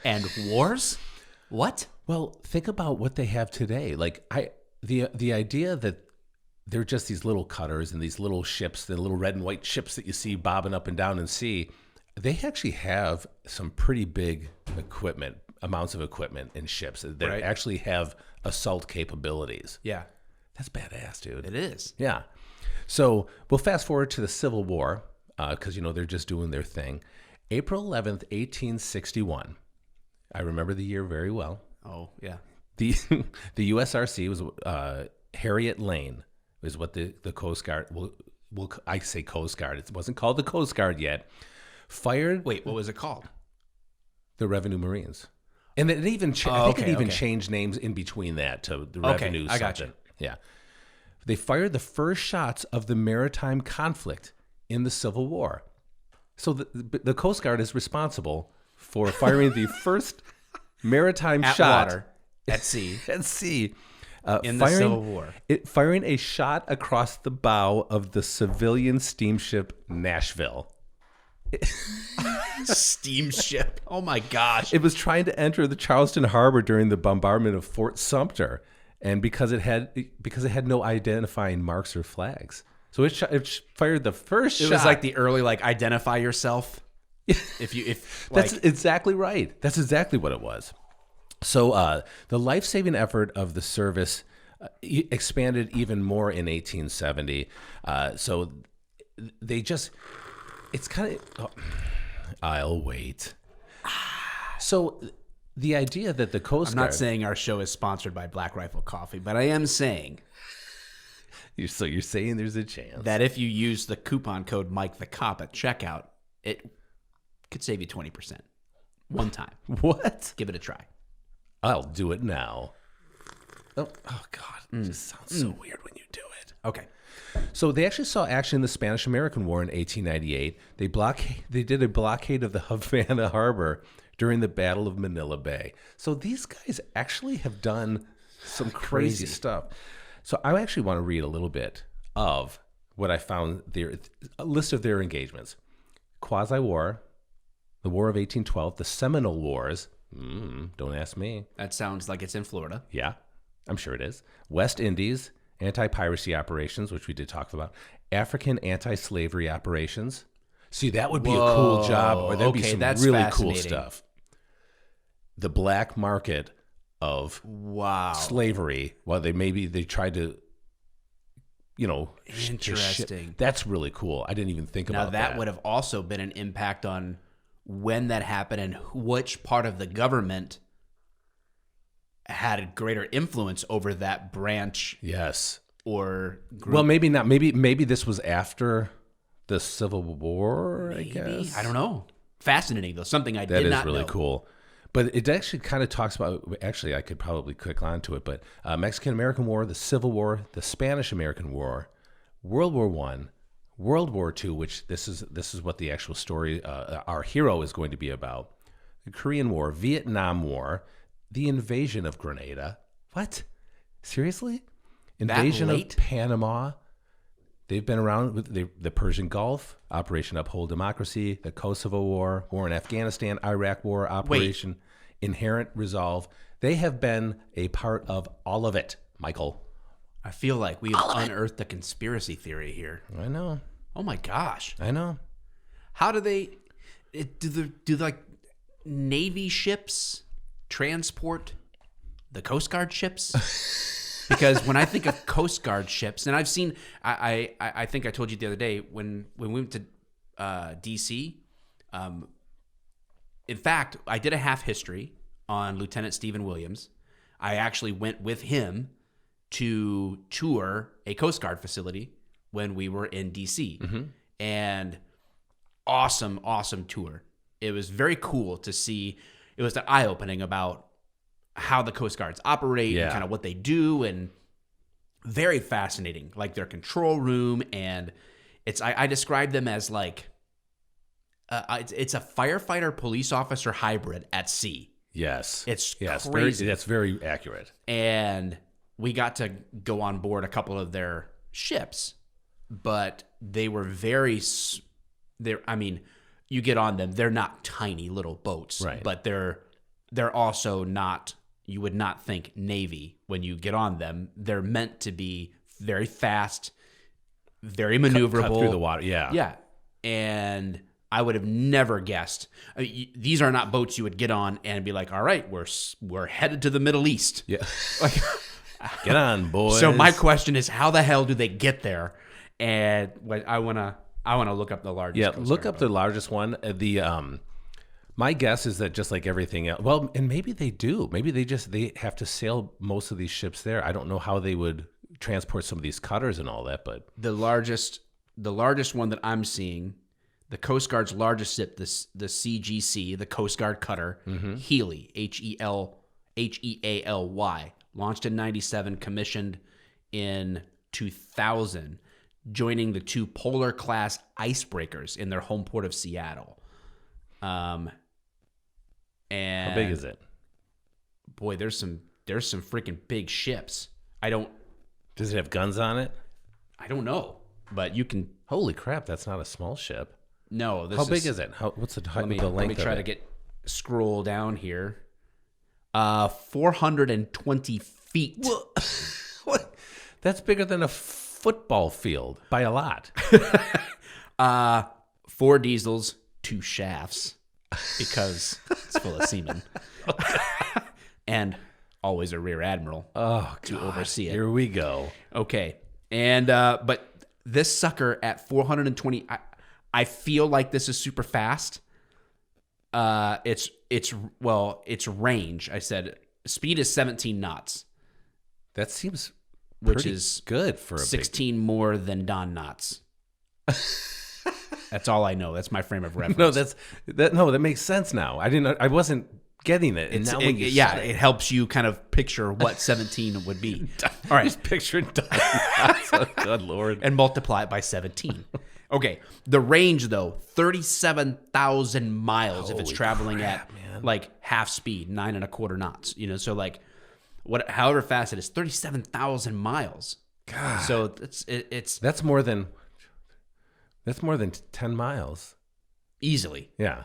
and wars? What? Well, think about what they have today. Like the idea that they're just these little cutters and these little ships, the little red and white ships that you see bobbing up and down in sea, they actually have some pretty big amounts of equipment in ships that actually have assault capabilities. Yeah. That's badass, dude. It is. Yeah. So we'll fast forward to the Civil War because, they're just doing their thing. April 11th, 1861. I remember the year very well. Oh, yeah. The USRC was Harriet Lane is what the Coast Guard, I say Coast Guard. It wasn't called the Coast Guard yet. Fired. Wait, what was it called? The Revenue Marines. And it even changed names in between that to the Revenue. I got you. Yeah. They fired the first shots of the maritime conflict in the Civil War. So the Coast Guard is responsible for firing the first maritime shot water, at sea. At sea. In the Civil War. Firing a shot across the bow of the civilian steamship Nashville. Steamship. Oh my gosh. It was trying to enter the Charleston Harbor during the bombardment of Fort Sumter. And because it had no identifying marks or flags, so it fired the first shot. It was like the early identify yourself. That's exactly right. That's exactly what it was. So the life-saving effort of the service expanded even more in 1870. So they just it's kind of I'll wait. So. The idea that the Coast Guard... I'm not saying our show is sponsored by Black Rifle Coffee, but I am saying... So you're saying there's a chance. That if you use the coupon code Mike the Cop at checkout, it could save you 20%. One time. What? Give it a try. I'll do it now. Oh God. It just sounds so weird when you do it. Okay. So they actually saw action in the Spanish-American War in 1898. They did a blockade of the Havana Harbor during the Battle of Manila Bay. So these guys actually have done some crazy stuff. So I actually want to read a little bit of what I found there, a list of their engagements. Quasi-war, the War of 1812, the Seminole Wars. Don't ask me. That sounds like it's in Florida. Yeah, I'm sure it is. West Indies, anti-piracy operations, which we did talk about. African anti-slavery operations. See, that would be a cool job, or that'd be some really cool stuff. The black market of slavery. Well, they tried to, Interesting. That's really cool. I didn't even think about that. Now, that would have also been an impact on when that happened and which part of the government had a greater influence over that branch. Yes. Or group. Well, maybe not. Maybe this was after the Civil War, I guess. I don't know. Fascinating, though. Something I did not know. That is really cool. But it actually kind of talks about, actually, I could probably click on to it, but Mexican-American War, the Civil War, the Spanish-American War, World War I, World War II, which this is what the actual story, our hero is going to be about, the Korean War, Vietnam War, the invasion of Grenada. What? Seriously? Invasion of Panama. They've been around with the Persian Gulf, Operation Uphold Democracy, the Kosovo War, War in Afghanistan, Iraq War, Operation Inherent Resolve. They have been a part of all of it, Michael. I feel like we've unearthed a conspiracy theory here. I know. Oh my gosh. I know. How do they do like Navy ships transport the Coast Guard ships? Because when I think of Coast Guard ships, and I've seen, I think I told you the other day when we went to D.C. In fact, I did a half history on Lieutenant Stephen Williams. I actually went with him to tour a Coast Guard facility when we were in D.C. And awesome tour. It was very cool to see. It was eye-opening about how the Coast Guards operate and kind of what they do, and very fascinating. Like their control room, and I describe them as like it's a firefighter police officer hybrid at sea. Yes, It's crazy. That's very accurate. And we got to go on board a couple of their ships, but they were I mean, you get on them, they're not tiny little boats, right? But they're also not, you would not think Navy when you get on them. They're meant to be very fast, very maneuverable. Cut through the water, Yeah. And I would have never guessed. These are not boats you would get on and be like, all right, we're headed to the Middle East. Yeah. Like, get on, boys. so my question is, how the hell do they get there? And I want to look up the largest. Yeah, Coast look Guard up boat. the largest one. My guess is that just like everything else, well, and maybe they do. Maybe they have to sail most of these ships there. I don't know how they would transport some of these cutters and all that, but the largest one that I'm seeing, the Coast Guard's largest ship, the CGC, the Coast Guard cutter, Healy, Healy, launched in 97, commissioned in 2000, joining the two Polar-class icebreakers in their home port of Seattle. And how big is it? Boy, there's some freaking big ships. Does it have guns on it? I don't know, but you can. Holy crap, that's not a small ship. No, How big is it? What's the height? The length let me try of to it? scroll down here. 420 feet. What? That's bigger than a football field by a lot. 4 diesels, 2 shafts, because it's full of seamen, and always a rear admiral to oversee it. Here we go. Okay, and but this sucker at 420, I feel like this is super fast. Its range. I said speed is 17 knots, That seems which pretty is good for a 16 more than Don knots. That's all I know. That's my frame of reference. No, that makes sense now. I wasn't getting it. And now when you said it helps you kind of picture what 17 would be. All right. Just picturing oh, good Lord. And multiply it by 17. Okay. The range, though, 37,000 miles if it's Holy traveling crap, at like half speed, 9.25 knots. So like however fast it is, 37,000 miles. God. So it's That's more than 10 miles. easily. Yeah.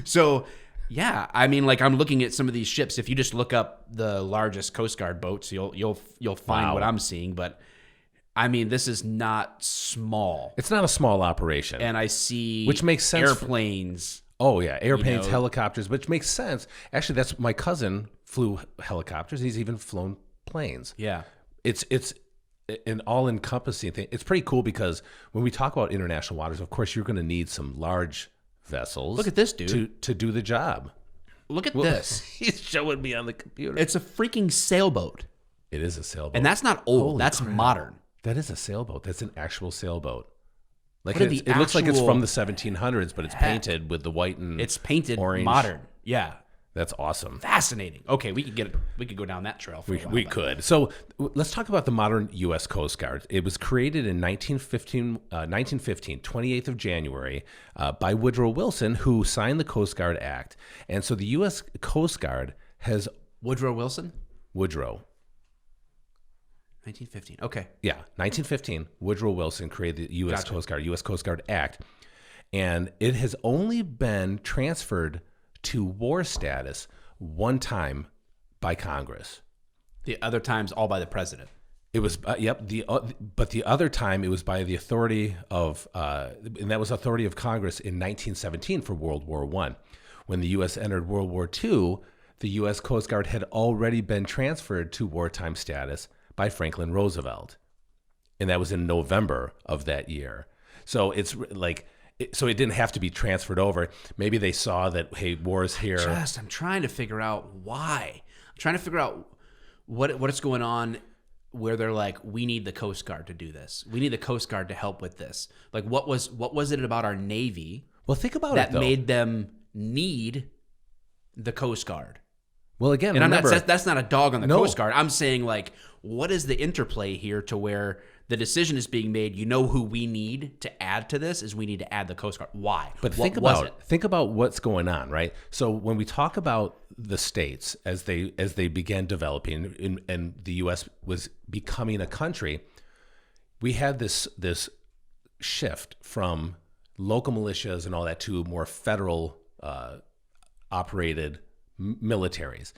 So, yeah, I mean, like I'm looking at some of these ships. If you just look up the largest Coast Guard boats, you'll find Wow. what I'm seeing. But I mean, this is not small. It's not a small operation. And I see Which makes sense for- airplanes. Oh yeah, airplanes, know- helicopters, which makes sense. Actually, that's my cousin flew helicopters. He's even flown planes. Yeah. It's an all-encompassing thing. It's pretty cool because when we talk about international waters, of course, you're going to need some large vessels. Look at this, dude. to do the job. Look at this. He's showing me on the computer. It's a freaking sailboat. It is a sailboat, And that's not old. Holy That's crap. modern. That is a sailboat. That's an actual sailboat. Like What are it the looks like it's actual- from the 1700s, but it's painted with the white and It's painted orange. modern. Yeah. That's awesome. Fascinating. Okay, we could go down that trail for a while. We could. So let's talk about the modern U.S. Coast Guard. It was created in 1915, 28th of January, by Woodrow Wilson, who signed the Coast Guard Act. And so the U.S. Coast Guard has Woodrow Wilson? Woodrow. 1915. Okay. Yeah, 1915, Woodrow Wilson created the U.S. Gotcha. Coast Guard, U.S. Coast Guard Act. And it has only been transferred to war status one time by Congress. The other times all by the president. It was but the other time it was by the authority of and that was authority of Congress in 1917 for World War I. When the U.S. entered World War II, the U.S. Coast Guard had already been transferred to wartime status by Franklin Roosevelt, and that was in November of that year. So it's like so it didn't have to be transferred over. Maybe they saw that, hey, war's here. I'm trying to figure out why. I'm trying to figure out what's going on where they're like, we need the Coast Guard to do this. We need the Coast Guard to help with this. Like, what was it about our Navy Well, think about that it, though. made them need the Coast Guard? Well, again, And remember, that's not a dog on the No. Coast Guard. I'm saying, like, what is the interplay here to where the decision is being made? You know who we need to add to this is we need to add the Coast Guard. Why? But What was it? think about what's going on, right? So when we talk about the states as they began developing and the U.S. was becoming a country, we had this shift from local militias and all that to more federal operated militaries.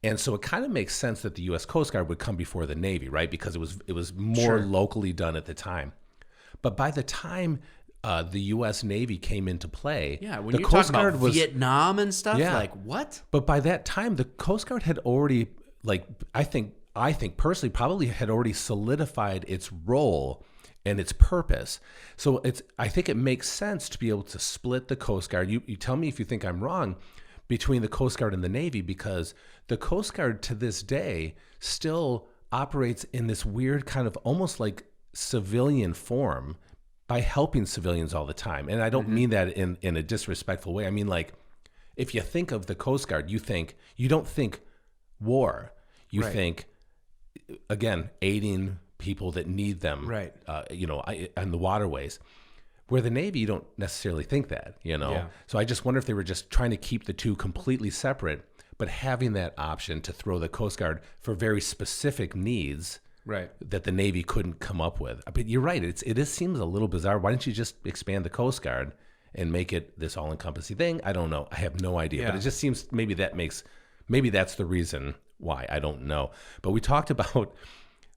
And so it kind of makes sense that the U.S. Coast Guard would come before the Navy, right? Because it was more locally done at the time. But by the time the U.S. Navy came into play, When the you're Coast talking Guard about was Vietnam and stuff, Yeah. like, what? But by that time, the Coast Guard had already, like, I think personally, probably had already solidified its role and its purpose. So I think it makes sense to be able to split the Coast Guard. You tell me if you think I'm wrong, between the Coast Guard and the Navy, because the Coast Guard to this day still operates in this weird kind of almost like civilian form by helping civilians all the time. And I don't mean that in a disrespectful way. I mean, like, if you think of the Coast Guard, you don't think war. You think, again, aiding people that need them, Right. On the waterways. Where the Navy, you don't necessarily think that, Yeah. So I just wonder if they were just trying to keep the two completely separate, but having that option to throw the Coast Guard for very specific needs Right. that the Navy couldn't come up with. But you're right, it seems a little bizarre. Why don't you just expand the Coast Guard and make it this all-encompassing thing? I don't know. I have no idea. Yeah. But it just seems maybe that's the reason why. I don't know. But we talked about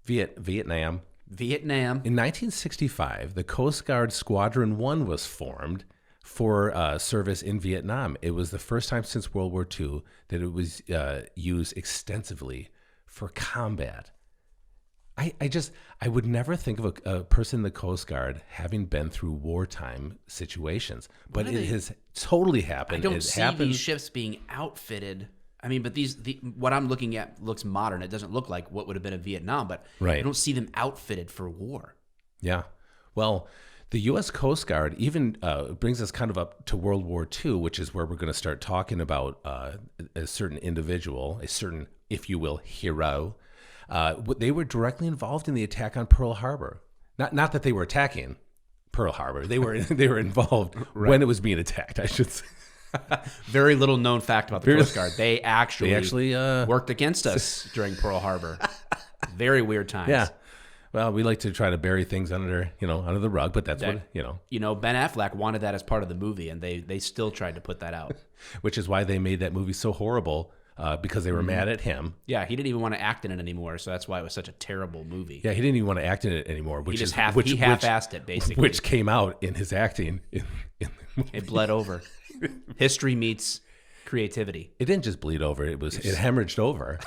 Vietnam. In 1965, the Coast Guard Squadron 1 was formed for service in Vietnam. It was the first time since World War II that it was used extensively for combat. I would never think of a person in the Coast Guard having been through wartime situations, but it has totally happened. I don't see these ships being outfitted. I mean, but what I'm looking at looks modern. It doesn't look like what would have been in Vietnam, but Right. I don't see them outfitted for war. Yeah. Well, the U.S. Coast Guard even brings us kind of up to World War II, which is where we're going to start talking about a certain individual, a certain, if you will, hero. They were directly involved in the attack on Pearl Harbor. Not that they were attacking Pearl Harbor. They were involved when it was being attacked, I should say. Very little known fact about the Coast Guard. They actually uh, worked against us during Pearl Harbor. Very weird times. Yeah. Well, we like to try to bury things under the rug, but that's what. Ben Affleck wanted that as part of the movie, and they still tried to put that out. Which is why they made that movie so horrible, because they were mad at him. Yeah, he didn't even want to act in it anymore, so that's why it was such a terrible movie. Yeah, he didn't even want to act in it anymore. Which He just is half-assed it, basically. Which came out in his acting in the movie. It bled over. History meets creativity. It didn't just bleed over; it hemorrhaged over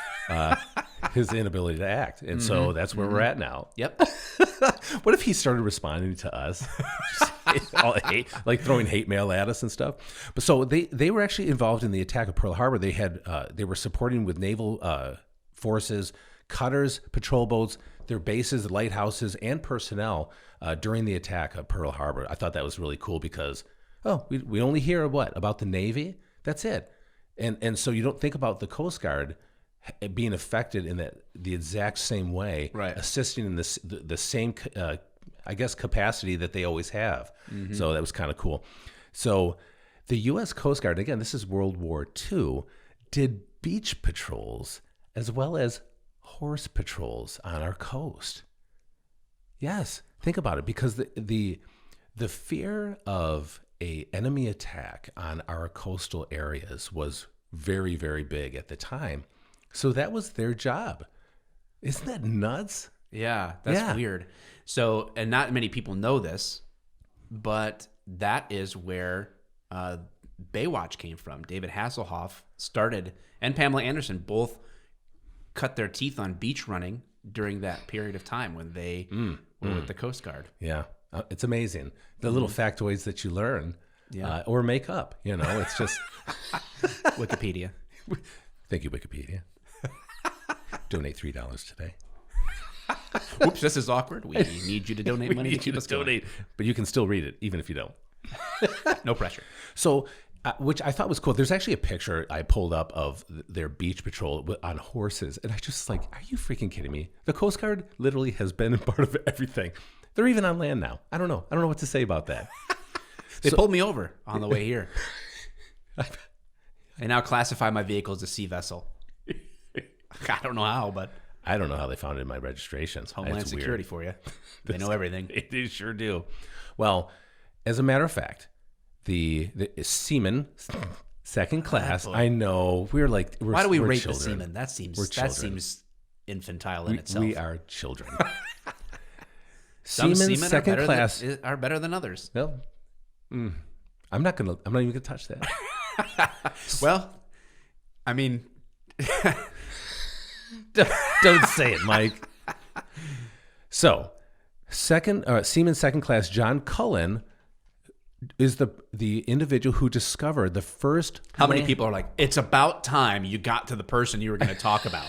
his inability to act, and so that's where we're at now. Yep. What if he started responding to us, all hate, like throwing hate mail at us and stuff? But so they were actually involved in the attack of Pearl Harbor. They were supporting with naval forces, cutters, patrol boats, their bases, lighthouses, and personnel during the attack of Pearl Harbor. I thought that was really cool because we only hear about the Navy. That's it, and so you don't think about the Coast Guard being affected in the exact same way, right? Assisting in the same, I guess, capacity that they always have. Mm-hmm. So that was kind of cool. So the U.S. Coast Guard, again, this is World War II, did beach patrols as well as horse patrols on our coast. Yes, think about it, because the fear of an enemy attack on our coastal areas was very, very big at the time. So that was their job. Isn't that nuts? Yeah, that's weird. So, and not many people know this, but that is where Baywatch came from. David Hasselhoff started, and Pamela Anderson both cut their teeth on beach running during that period of time when they were with the Coast Guard. Yeah. It's amazing. The little factoids that you learn or make up, it's just... Wikipedia. Thank you, Wikipedia. Donate $3 today. Oops, this is awkward. We need you to donate money to keep us going. But you can still read it, even if you don't. No pressure. So, which I thought was cool. There's actually a picture I pulled up of their beach patrol on horses. And I just are you freaking kidding me? The Coast Guard literally has been a part of everything. They're even on land now. I don't know what to say about that. They pulled me over on the way here. I now classify my vehicle as a sea vessel. I don't know how, but... I don't know how they found it in my registration. It's Homeland Security for you. They know everything. They sure do. Well, as a matter of fact, the seaman, second class, I know, we're why do we rate children. the seaman? That seems infantile in itself. We are children. Some seamen second class are better than others. Well, I'm not even gonna touch that. Well, I mean, don't say it, Mike. So, seaman second class John Cullen is the individual who discovered the first. How many people are like, it's about time you got to the person you were going to talk about?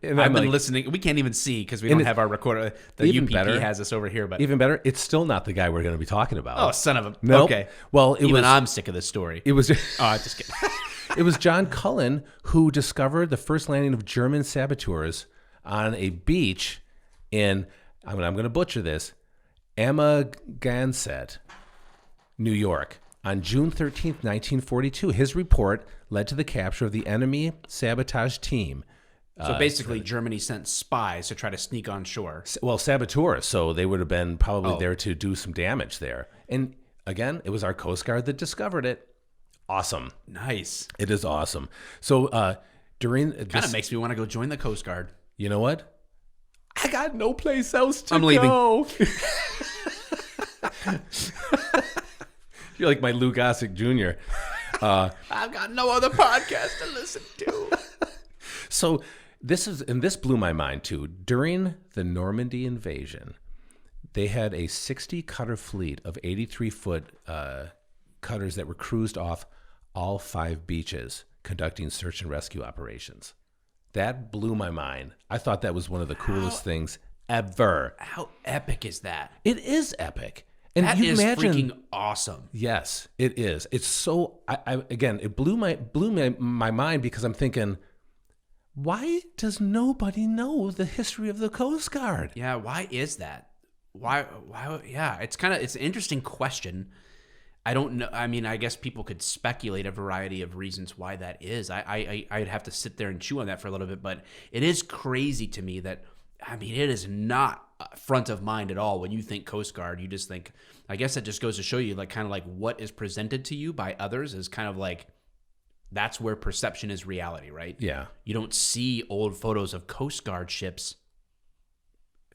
I've been listening. We can't even see because we don't have our recorder. The UPP has us over here, but even better, it's still not the guy we're going to be talking about. Oh, son of a. Nope. Okay. Well, I'm sick of this story. It was. Oh, just kidding. It was John Cullen who discovered the first landing of German saboteurs on a beach in, I'm going to butcher this, Amagansett, New York, on June 13th, 1942. His report led to the capture of the enemy sabotage team. So basically, Germany sent spies to try to sneak on shore. Well, saboteurs, so they would have been probably there to do some damage there. And again, it was our Coast Guard that discovered it. Awesome. Nice. It is awesome. So during this... Kind of makes me want to go join the Coast Guard. You know what? I got no place else to I'm leaving. go. You're like my Lou Gossett Jr. I've got no other podcast to listen to. So this blew my mind too. During the Normandy invasion, they had a 60 cutter fleet of 83-foot cutters that were cruised off all 5 beaches conducting search and rescue operations. That blew my mind. I thought that was one of the coolest things ever. How epic is that? It is epic. And that you is imagine, freaking awesome. Yes, it is. It's so, again, it blew my mind because I'm thinking, why does nobody know the history of the Coast Guard? Yeah, why is that? Why yeah, it's an interesting question. I don't know. I mean, I guess people could speculate a variety of reasons why that is. I'd have to sit there and chew on that for a little bit, but it is crazy to me that, I mean, it is not front of mind at all. When you think Coast Guard, you just think, I guess that just goes to show you kind of what is presented to you by others is kind of that's where perception is reality, right? Yeah. You don't see old photos of Coast Guard ships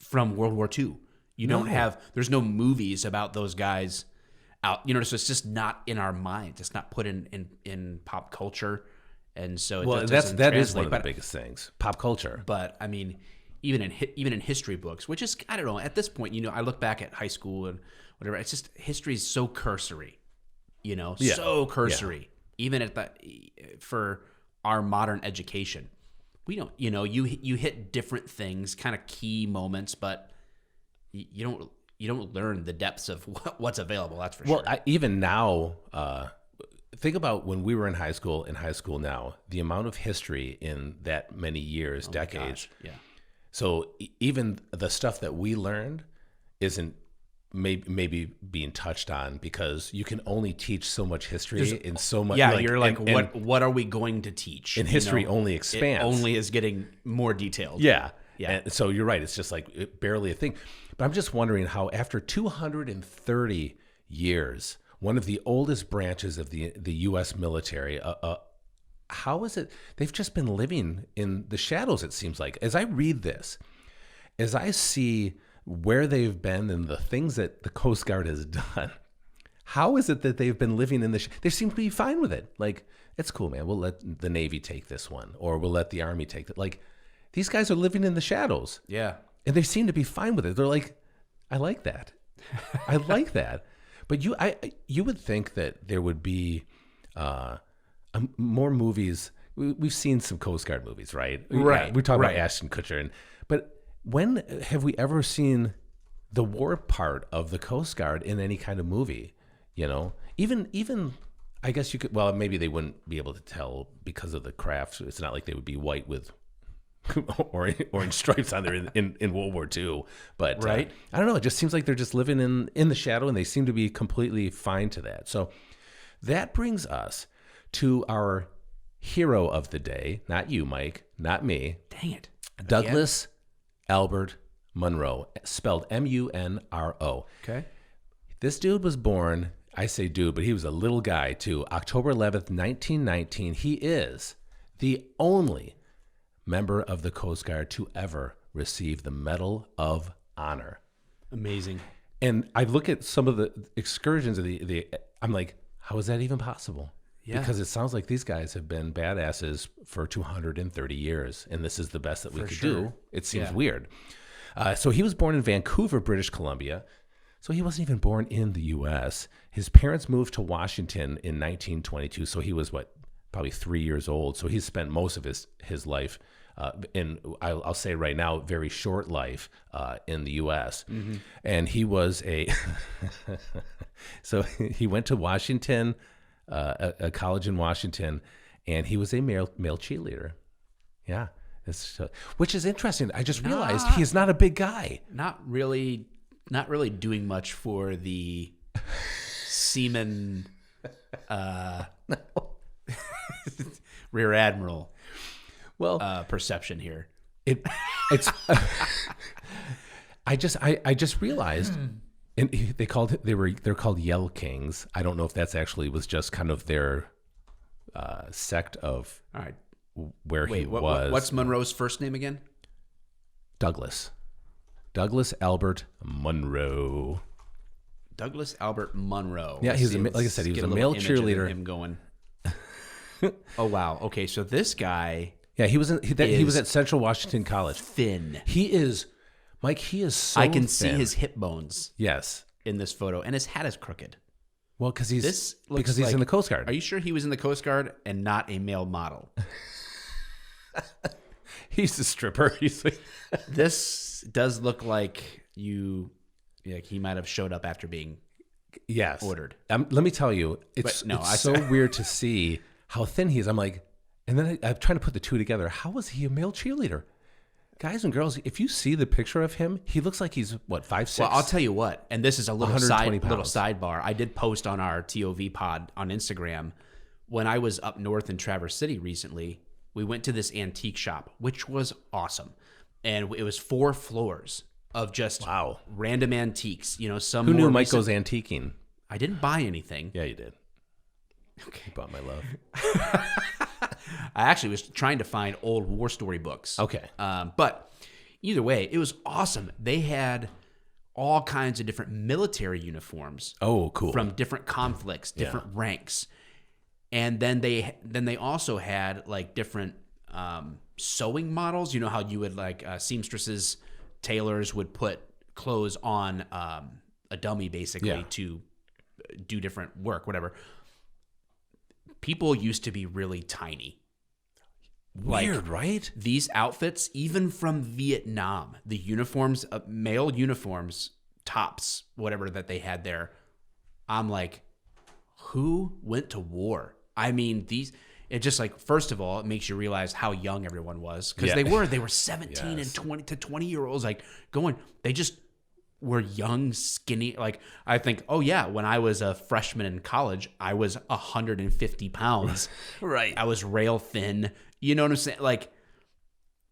from World War II. There's no movies about those guys out, so it's just not in our minds. It's not put in pop culture. And so that is one of the biggest things, pop culture. But I mean, even in history books, which is, I don't know, at this point, I look back at high school and whatever, it's just, history is so cursory, so cursory. Yeah. Even for our modern education, we don't, you hit different things, kind of key moments, but you don't learn the depths of what's available. That's for sure. Well, even now, think about when we were in high school now, the amount of history in that many years, decades. Yeah. So even the stuff that we learned isn't maybe being touched on because you can only teach so much history in so much. Yeah, you're what are we going to teach? And history only expands. It only is getting more detailed. Yeah. Yeah. And so you're right. It's just barely a thing. But I'm just wondering how after 230 years, one of the oldest branches of the U.S. military, how is it they've just been living in the shadows, it seems like. As I read this, as I see where they've been and the things that the Coast Guard has done, how is it that they've been living in they seem to be fine with it. It's cool, man. We'll let the Navy take this one, or we'll let the Army take that. These guys are living in the shadows. Yeah. And they seem to be fine with it. They're like, I like that. I like that. But you would think that there would be more movies. We've seen some Coast Guard movies, right? Right. Yeah, we talk right. about Ashton Kutcher, but when have we ever seen the war part of the Coast Guard in any kind of movie? You know, even I guess you could. Well, maybe they wouldn't be able to tell because of the craft. It's not like they would be white with orange stripes on there in World War II. But Right. I don't know. It just seems like they're just living in the shadow, and they seem to be completely fine to that. So that brings us to our hero of the day. Not you, Mike. Not me. Dang it. Douglas Albert Munro, spelled Munro. Okay. This dude was born, I say dude, but he was a little guy too, October 11th, 1919. He is the only member of the Coast Guard to ever receive the Medal of Honor. Amazing. And I look at some of the excursions of the I'm like, how is that even possible? Yeah. Because it sounds like these guys have been badasses for 230 years, and this is the best that we could do. It seems weird. So he was born in Vancouver, British Columbia. So he wasn't even born in the U.S. His parents moved to Washington in 1922. So he was, probably 3 years old. So he spent most of his life, I'll say right now, very short life in the U.S. Mm-hmm. And he was so he went to Washington, a college in Washington, and he was a male cheerleader. Yeah. Which is interesting. I just realized he's not a big guy. Not really doing much for the seaman rear admiral perception here. It's I just realized, and they're called Yell Kings. I don't know if that's actually was just kind of their sect of All right. where he was. What's Munro's first name again? Douglas Albert Munro. Douglas Albert Munro. Yeah, he's like I said, he was a male cheerleader. Him going. Oh wow. Okay, so this guy. Yeah, he was at Central Washington College. Thin. He is, Mike. He is so. I can see thin. his hip bones. Yes. In this photo, and his hat is crooked. Well, because he's like, in the Coast Guard. Are you sure he was in the Coast Guard and not a male model? He's a stripper. He's like, this does look like he might have showed up after being ordered. Let me tell you, it's so weird to see how thin he is. I'm like, and then I'm trying to put the two together. How is he a male cheerleader? Guys and girls, if you see the picture of him, he looks like he's 5'6". Well, I'll tell you what, and this is a little 120 sidebar. I did post on our TOV pod on Instagram when I was up north in Traverse City recently. We went to this antique shop, which was awesome, and it was 4 floors of just random antiques. You know, some who more knew Mike goes antiquing. I didn't buy anything. Yeah, you did. Okay, you bought my love. I actually was trying to find old war story books. Okay. But either way, it was awesome. They had all kinds of different military uniforms. Oh, cool. From different conflicts, different ranks. And then they also had like different sewing models. You know how you would like seamstresses, tailors would put clothes on a dummy basically to do different work, whatever. People used to be really tiny. Weird, right? These outfits, even from Vietnam, the uniforms, male uniforms, tops, whatever that they had there, I'm like, who went to war? I mean, it just like, first of all, it makes you realize how young everyone was. Because they were 17 and 20 to 20-year-olds, like they just were young, skinny. Like, I think, oh yeah, when I was a freshman in college, I was 150 pounds. Right. I was rail thin. You know what I'm saying? Like,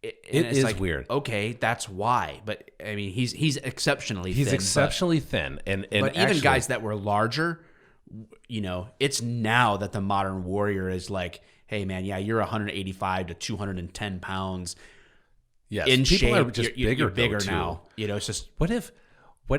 it is like, weird. Okay, that's why. But I mean, he's exceptionally thin. He's exceptionally thin. And but actually, even guys that were larger, you know, it's now that the modern warrior is like, hey man, yeah, you're 185 to 210 pounds. Yes, in people shape. Are just you're bigger too. now. You know, it's just What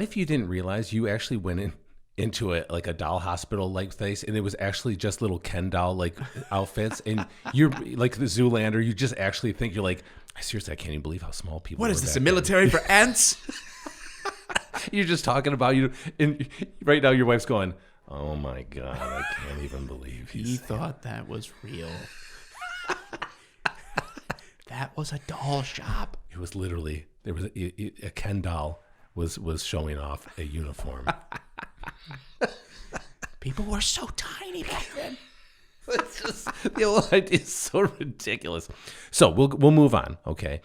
if you didn't realize you actually went into a doll hospital like place, and it was actually just little Ken doll like outfits, and you're like the Zoolander. You just actually think you're like, seriously, I can't even believe how small people. What is this? A military for ants? You're just talking about you, and right now your wife's going, "Oh my God, I can't even believe He thought that was real. That was a doll shop. It was literally there was a Ken doll was showing off a uniform. People were so tiny back then. It's just, the whole idea is so ridiculous. So we'll move on. Okay.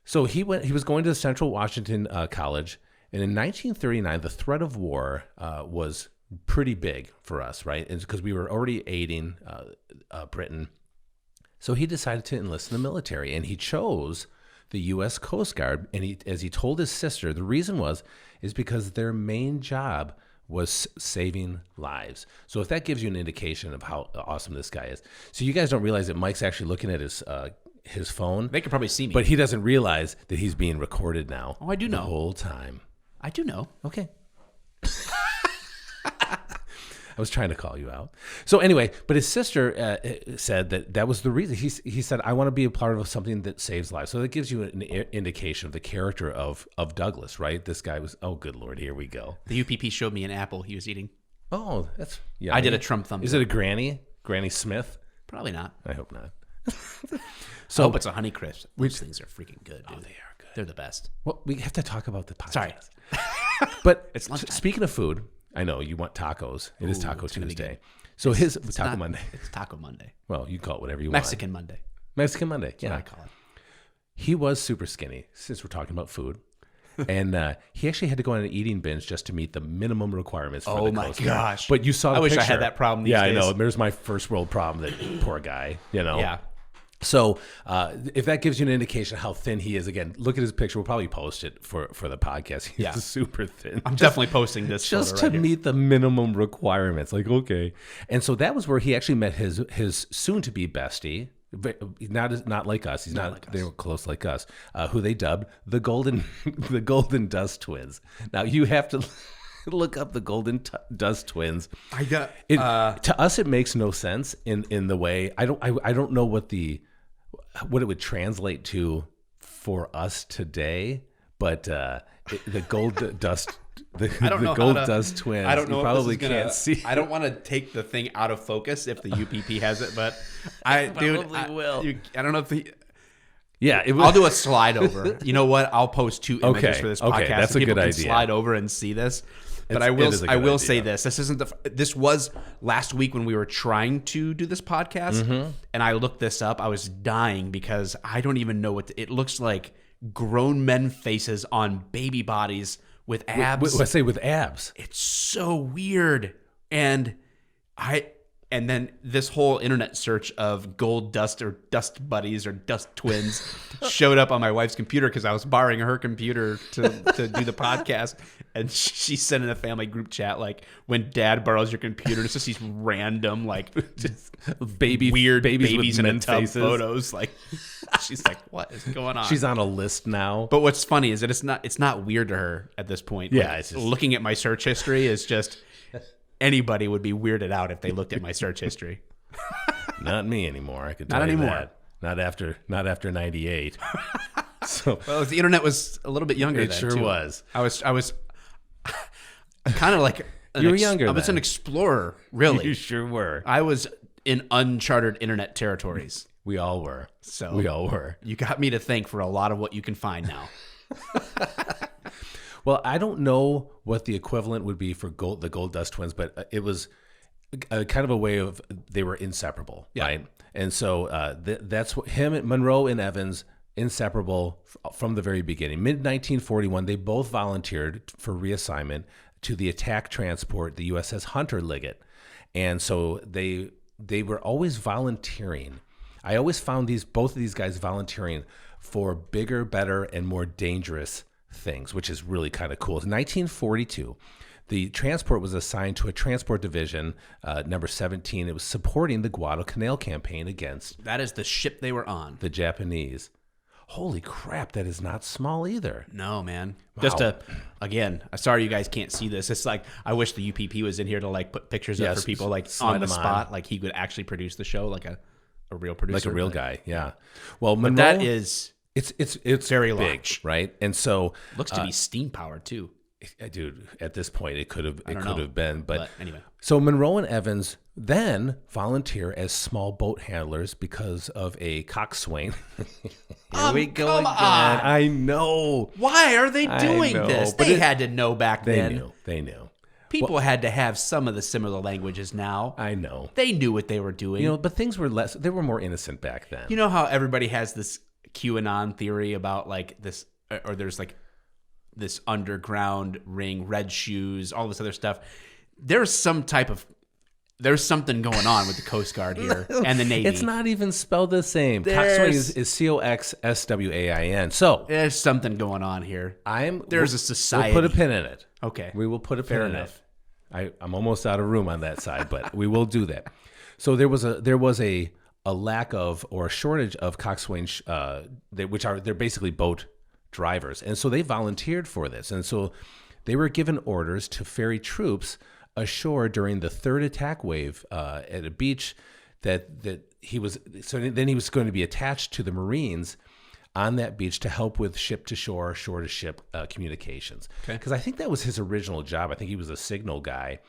So he was going to Central Washington College, and in 1939, the threat of war was pretty big for us, right? Because we were already aiding Britain. So he decided to enlist in the military, and he chose the U.S. Coast Guard. And as he told his sister, the reason is because their main job was saving lives. So if that gives you an indication of how awesome this guy is. So you guys don't realize that Mike's actually looking at his phone. They could probably see me. But he doesn't realize that he's being recorded now. Oh, I do know. The whole time. I do know. Okay. I was trying to call you out. So anyway, but his sister said that was the reason. He said, I want to be a part of something that saves lives. So that gives you an indication of the character of Douglas, right? This guy was, oh, good Lord, here we go. The UPP showed me an apple he was eating. Oh, that's, yeah. I did a Trump thumbs Is up. it a Granny? Granny Smith? Probably not. I hope not. So I hope it's a Honey Crisp. Those things are freaking good, dude. Oh, they are good. They're the best. Well, we have to talk about the podcast. Sorry. But It's lunchtime. Speaking of food, I know you want tacos. It is Ooh, Taco it's gonna be Tuesday. good. So It's Taco not- Monday. It's Taco Monday. Well, you call it whatever you Mexican Monday. want. Mexican Monday. That's Yeah, what I call it. he was super skinny. Since we're talking about food, and he actually had to go on an eating binge just to meet the minimum requirements for Oh the my Coast Guard. gosh. But you saw. The I wish I picture. had that problem these Yeah, days. I know. There's my first world problem. That poor guy. You know. Yeah. So if that gives you an indication of how thin he is, again, look at his picture. We'll probably post it for the podcast. He's Yeah. super thin. I'm definitely posting this Just photo to right here. meet the minimum requirements. Like, okay. And so that was where he actually met his soon-to-be bestie. Not like us. He's not. like us. They were close like us. Who they dubbed the Golden Dust Twins. Now you have to look up the Dust Twins. I got To us, it makes no sense in the way I don't know what it would translate to for us today, but the Gold Dust. I don't know Gold how to, Dust Twins. I don't know. You if probably this is gonna, can't see. I don't want to take the thing out of focus if the UPP has it, but I will. I don't know if the. Yeah, I'll do a slide over. You know what? I'll post 2 images Okay, for this okay, podcast. that's so a people good can idea. slide over and see this. But It is a good I will say idea. this. This isn't this was last week when we were trying to do this podcast, Mm-hmm. and I looked this up. I was dying because I don't even know what it looks like. Grown men faces on baby bodies with abs. Let's say with abs. It's so weird. And then this whole internet search of gold dust or dust buddies or dust twins showed up on my wife's computer because I was borrowing her computer to do the podcast. And she sent in a family group chat like, when dad borrows your computer, it's just these random like weird babies with in a men tub faces. photos. Like she's like, what is going on? She's on a list now. But what's funny is that it's not weird to her at this point. Yeah, Like, it's just- looking at my search history is just anybody would be weirded out if they looked at my search history. Not me anymore. I could Not tell you anymore. that. Not after 98. So Well, the internet was a little bit younger. It then, sure too. was. I was kind of like You were younger I was then. an explorer, really. you sure were. I was in uncharted internet territories. We all were. So We all were. You got me to think for a lot of what you can find now. Well, I don't know what the equivalent would be for the Gold Dust Twins, but it was kind of a way of they were inseparable, right? And so that's what Munro and Evans, inseparable from the very beginning. Mid-1941, they both volunteered for reassignment to the attack transport, the USS Hunter Liggett. And so they were always volunteering. I always found both of these guys volunteering for bigger, better, and more dangerous things, which is really kind of cool. In 1942, the transport was assigned to a transport division, number 17. It was supporting the Guadalcanal campaign against That is the ship they were on. the Japanese. Holy crap, that is not small either. No, man. Wow. Just again, I'm sorry you guys can't see this. It's like I wish the UPP was in here to like put pictures up Yes, for people like slide on the them on. spot. Like he would actually produce the show like a real producer. Like a real guy, yeah. Well, But Munro, that is it's very big, large. right? And so looks to be steam powered too. Dude, at this point, it could have know. been. But Anyway. So Munro and Evans then volunteer as small boat handlers because of a coxswain. Here we go come again. on. I know. Why are they doing know, this? but They had to know back They then. knew. People had to have some of the similar languages now. I know. They knew what they were doing. But things were they were more innocent back then. You know how everybody has this QAnon theory about like this, or there's like this underground ring, red shoes, all this other stuff. There's something going on with the Coast Guard here and the Navy. It's not even spelled the same. Coxswain is COXSWAIN. So There's something going on here. There's a society. We'll put a pin in it. Okay. We will put a pin in enough. it. I'm almost out of room on that side, but we will do that. So there was a lack of or a shortage of coxswain, they're basically boat drivers, and so they volunteered for this, and so they were given orders to ferry troops ashore during the third attack wave at a beach that he was. So then he was going to be attached to the Marines on that beach to help with ship to shore, shore to ship communications. Okay. Because I think that was his original job. I think he was a signal guy,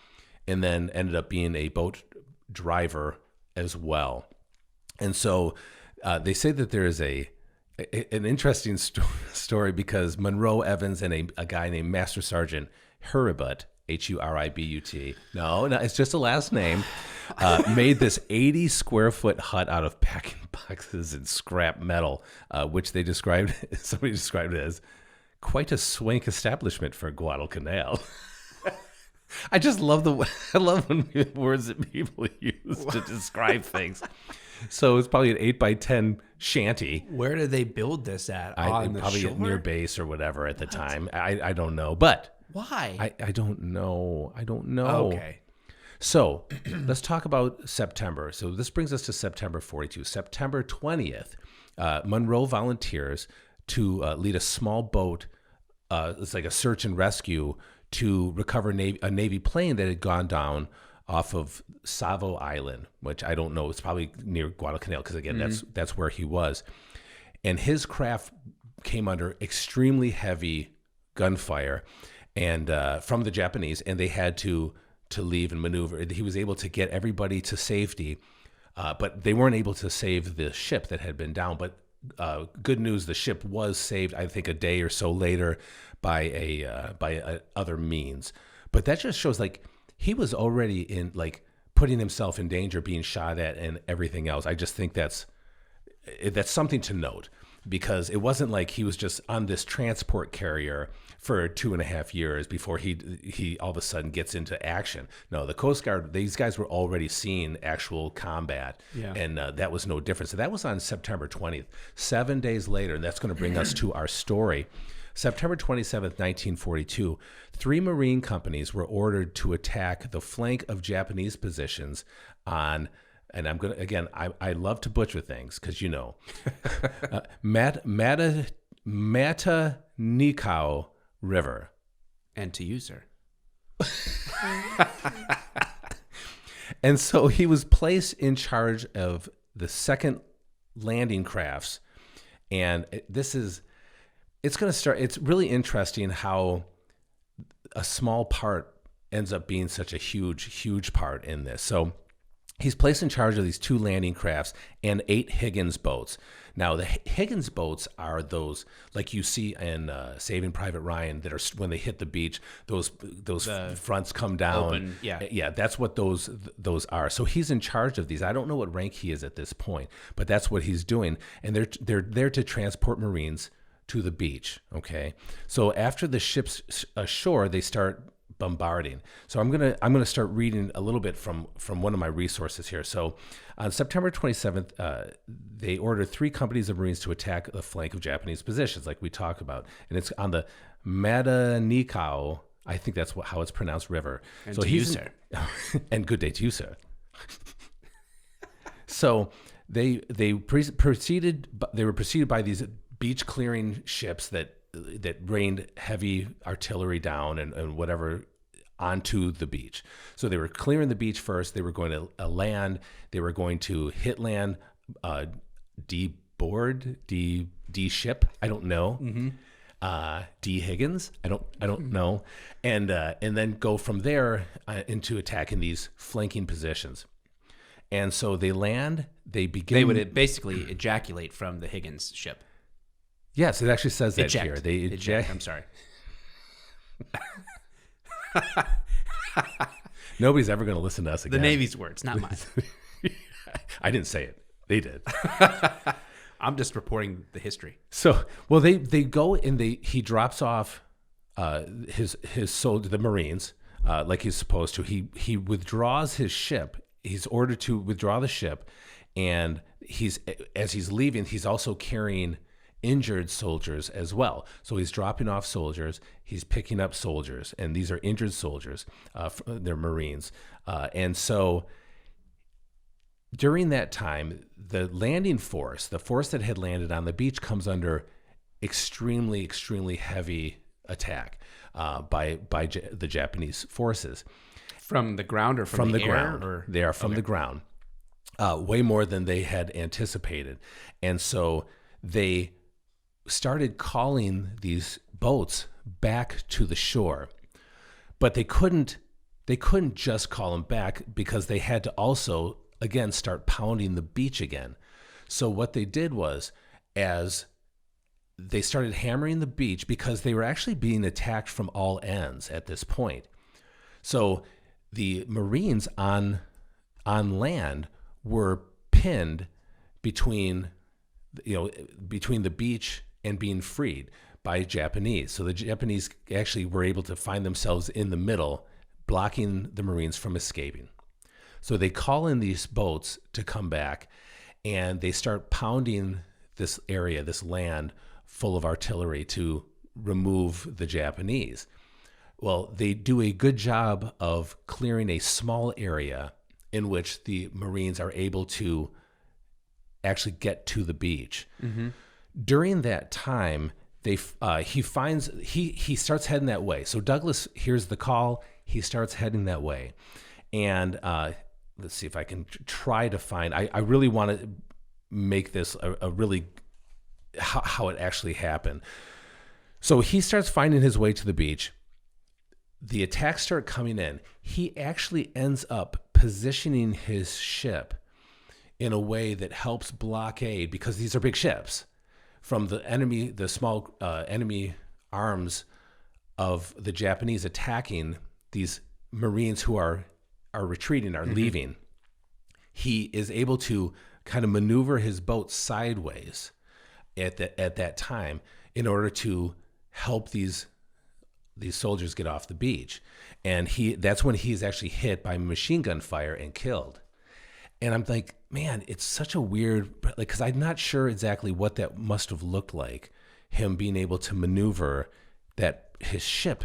and then ended up being a boat driver as well. And so they say that there is an interesting story because Munro, Evans, and a guy named Master Sergeant Huribut, Huribut. No, it's just a last name. Made this 80 square foot hut out of packing boxes and scrap metal, which somebody described it as quite a swank establishment for Guadalcanal. I just love when words that people use to describe things. So it's probably an 8x10 shanty. Where did they build this at? On the probably shore? near base or whatever at the time. I don't know, but Why? I don't know. Okay. So let's talk about September. So this brings us to September 42. September 20th, Munro volunteers to lead a small boat. It's like a search and rescue to recover a Navy plane that had gone down off of Savo Island, which I don't know. It's probably near Guadalcanal because, again, that's where he was. And his craft came under extremely heavy gunfire and from the Japanese, and they had to leave and maneuver. He was able to get everybody to safety, but they weren't able to save the ship that had been down. But good news, the ship was saved, I think, a day or so later by other means. But that just shows, like, he was already in, like, putting himself in danger, being shot at, and everything else. I just think that's something to note, because it wasn't like he was just on this transport carrier for 2.5 years before he all of a sudden gets into action. No, the Coast Guard, these guys were already seeing actual combat, and that was no different. So that was on September 20th. 7 days later, and that's going to bring us to our story. September 27th, 1942, 3 Marine companies were ordered to attack the flank of Japanese positions on, and I'm going to, again, I love to butcher things because, Matanikau River. And to you, sir. And so he was placed in charge of the second landing crafts. And it's going to start. It's really interesting how a small part ends up being such a huge part in this. So he's placed in charge of these 2 landing crafts and 8 Higgins boats. Now, the Higgins boats are those, like you see in Saving Private Ryan, that are, when they hit the beach, those fronts come down. Open, yeah. That's what those are. So he's in charge of these. I don't know what rank he is at this point, but that's what he's doing. And they're there to transport Marines to the beach. Okay, so after the ship's ashore, they start bombarding. So I'm gonna start reading a little bit from one of my resources here. So on September 27th, they ordered 3 companies of Marines to attack the flank of Japanese positions, like we talked about, and it's on the Matanikau. I think that's how it's pronounced, river. And so to you, sir. And good day to you, sir. So they were preceded by these beach clearing ships that rained heavy artillery down and whatever onto the beach. So they were clearing the beach first. They were going to land. They were going to hit land, de-ship. I don't know. Mm-hmm. D. Higgins. I don't know, and then go from there into attacking these flanking positions. And so they land. They begin. They would basically ejaculate from the Higgins ship. Yes, it actually says that Eject. here. They eject. I'm sorry. Nobody's ever going to listen to us The again. Navy's words, not mine. I didn't say it. They did. I'm just reporting the history. So, well, they go and he drops off his soldier, the Marines, like he's supposed to. He withdraws his ship. He's ordered to withdraw the ship, and as he's leaving, he's also carrying injured soldiers as well. So he's dropping off soldiers, he's picking up soldiers, and these are injured soldiers. They're Marines, and so during that time, the landing force, the force that had landed on the beach, comes under extremely, extremely heavy attack by the Japanese forces. From the ground or from the air? Ground. Or? They are from the ground, way more than they had anticipated. And so they started calling these boats back to the shore. But they couldn't just call them back, because they had to also, again, start pounding the beach again. So what they did was, as they started hammering the beach, because they were actually being attacked from all ends at this point. So the Marines on land were pinned between the beach and being freed by Japanese. So the Japanese actually were able to find themselves in the middle, blocking the Marines from escaping. So they call in these boats to come back, and they start pounding this area, this land, full of artillery to remove the Japanese. Well, they do a good job of clearing a small area in which the Marines are able to actually get to the beach. Mm-hmm. During that time, he starts heading that way. So Douglas hears the call. He starts heading that way. And let's see if I can try to find. I really want to make this a really how it actually happened. So he starts finding his way to the beach. The attacks start coming in. He actually ends up positioning his ship in a way that helps blockade, because these are big ships, from the enemy, the small enemy arms of the Japanese attacking these Marines who are retreating, are leaving. He is able to kind of maneuver his boat sideways at that time in order to help these soldiers get off the beach. And that's when he's actually hit by machine gun fire and killed. And I'm like, man, it's such a weird, because I'm not sure exactly what that must have looked like, him being able to maneuver his ship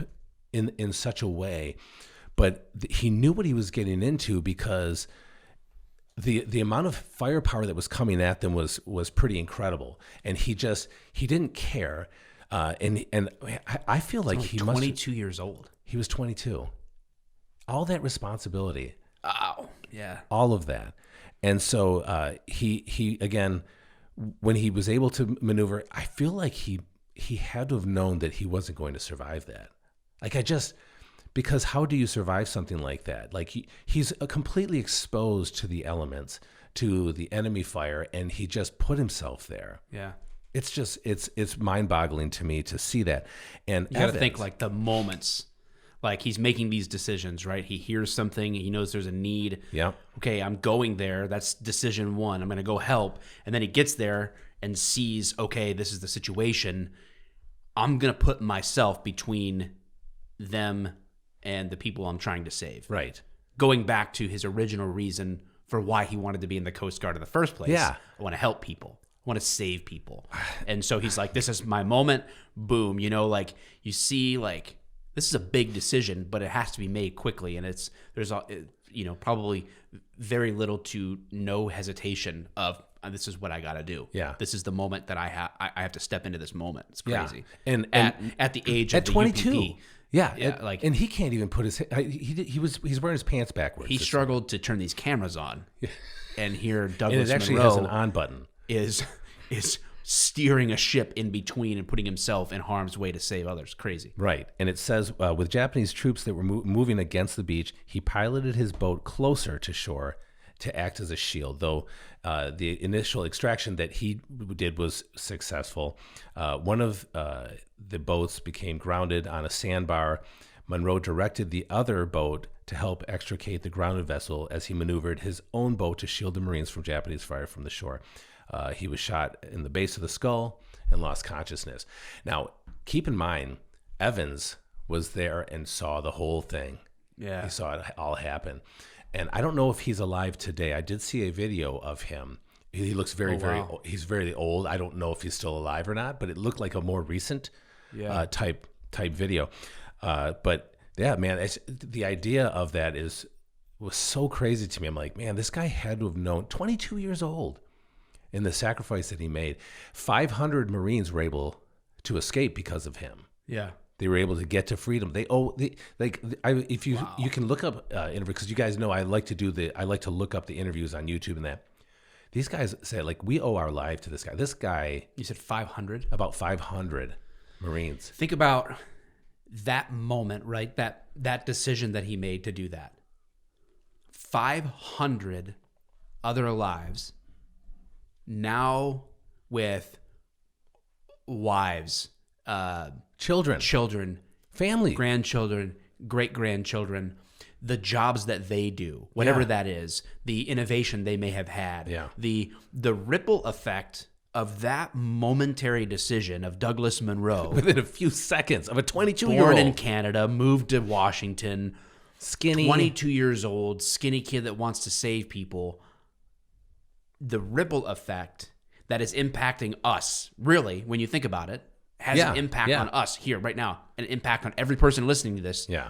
in such a way. But he knew what he was getting into, because the amount of firepower that was coming at them was pretty incredible. And he didn't care. And I feel like he 22 years old. He was 22. All that responsibility. Oh, yeah. All of that. And so he again, when he was able to maneuver, I feel like he had to have known that he wasn't going to survive that. Because how do you survive something like that? Like he's completely exposed to the elements, to the enemy fire, and he just put himself there. Yeah. It's just, it's mind-boggling to me to see that. And you got to think like the moments, like he's making these decisions, right? He hears something, he knows there's a need. Yeah. Okay, I'm going there. That's decision one. I'm going to go help. And then he gets there and sees, okay, this is the situation. I'm going to put myself between them and the people I'm trying to save. Right. Going back to his original reason for why he wanted to be in the Coast Guard in the first place. Yeah. I want to help people. I want to save people. And so he's like, this is my moment. Boom. Like you see, like, this is a big decision, but it has to be made quickly. And there's probably very little to no hesitation of, this is what I got to do. Yeah. This is the moment that I have to step into this moment. It's crazy. Yeah. And at the age of at 22. the UPP. Yeah. And he can't even put he's wearing his pants backwards. He struggled to turn these cameras on and hear and Douglas it actually Munro has an on button. is steering a ship in between and putting himself in harm's way to save others. Crazy. Right. And it says, with Japanese troops that were moving against the beach, he piloted his boat closer to shore to act as a shield, though the initial extraction that he did was successful. One of the boats became grounded on a sandbar. Munro directed the other boat to help extricate the grounded vessel as he maneuvered his own boat to shield the Marines from Japanese fire from the shore. He was shot in the base of the skull and lost consciousness. Now, keep in mind, Evans was there and saw the whole thing. Yeah. He saw it all happen. And I don't know if he's alive today. I did see a video of him. He looks very he's very old. I don't know if he's still alive or not, but it looked like a more recent type video. But yeah, man, the idea of that was so crazy to me. I'm like, man, this guy had to have known, 22 years old, in the sacrifice that he made. 500 Marines were able to escape because of him. Yeah. They were able to get to freedom. If you can look up interviews, because you guys know I like to look up the interviews on YouTube and that. These guys say, like, we owe our life to this guy. This guy. You said 500? About 500 Marines. Think about that moment, right? That decision that he made to do that. 500 other lives, now with wives, children, family, grandchildren, great-grandchildren, the jobs that they do, whatever that is, the innovation they may have had, the ripple effect of that momentary decision of Douglas Munro within a few seconds of a 22-year-old born in Canada, moved to Washington, skinny, 22 years old, skinny kid that wants to save people. The ripple effect that is impacting us, really, when you think about it, has an impact on us here right now, an impact on every person listening to this. Yeah.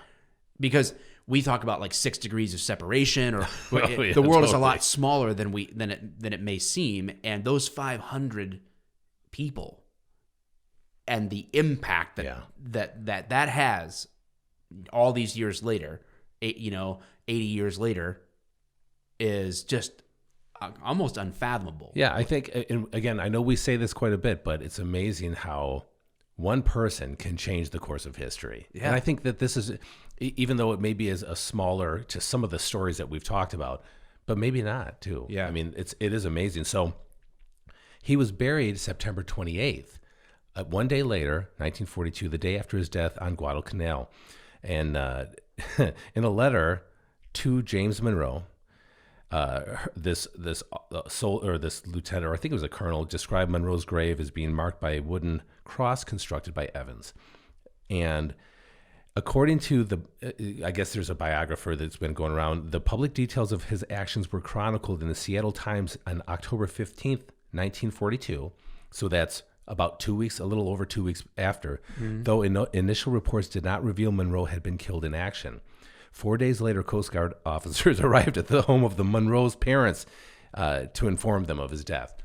Because we talk about like 6 degrees of separation, or the world is a lot smaller than it may seem, and those 500 people and the impact that has all these years later, 80 years later, is just almost unfathomable. Yeah, I think, and again, I know we say this quite a bit, but it's amazing how one person can change the course of history. Yeah. And I think that this is, even though it maybe is a smaller to some of the stories that we've talked about, but maybe not too. Yeah. I mean, it is amazing. So he was buried September 28th, one day later, 1942, the day after his death on Guadalcanal. And in a letter to James Munro, this lieutenant, or I think it was a colonel, described Munro's grave as being marked by a wooden cross constructed by Evans. And according to I guess there's a biographer that's been going around, the public details of his actions were chronicled in the Seattle Times on October 15th, 1942. So that's about 2 weeks, a little over 2 weeks after, though initial reports did not reveal Munro had been killed in action. 4 days later, Coast Guard officers arrived at the home of the Munro's parents to inform them of his death.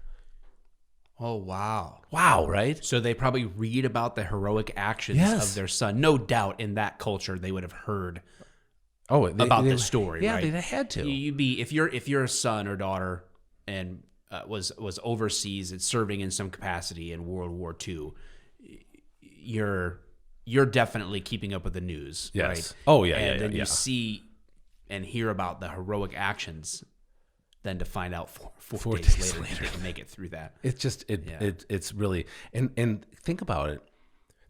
Oh, wow. Wow, right? So they probably read about the heroic actions of their son. No doubt in that culture they would have heard about the story, yeah, right? they had to. You'd be, if you're a son or daughter and was overseas and serving in some capacity in World War II, you're definitely keeping up with the news, yes. right? Oh, yeah, and then you see and hear about the heroic actions, then to find out four days later to make it through that. It's just it's really, and think about it.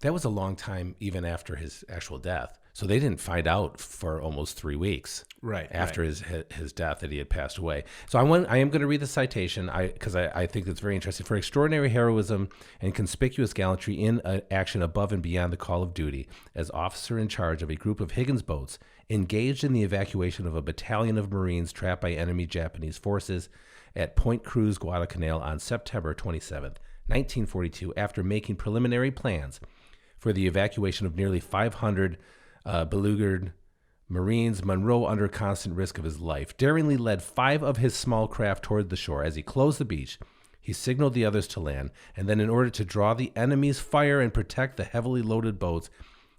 That was a long time even after his actual death. So they didn't find out for almost 3 weeks after his death that he had passed away. So I am going to read the citation because I think it's very interesting. For extraordinary heroism and conspicuous gallantry in action above and beyond the call of duty, as officer in charge of a group of Higgins boats engaged in the evacuation of a battalion of Marines trapped by enemy Japanese forces at Point Cruz, Guadalcanal on September 27th, 1942, after making preliminary plans for the evacuation of nearly 500 beleaguered Marines, Munro, under constant risk of his life, daringly led 5 of his small craft toward the shore. As he closed the beach, he signaled the others to land, and then in order to draw the enemy's fire and protect the heavily loaded boats,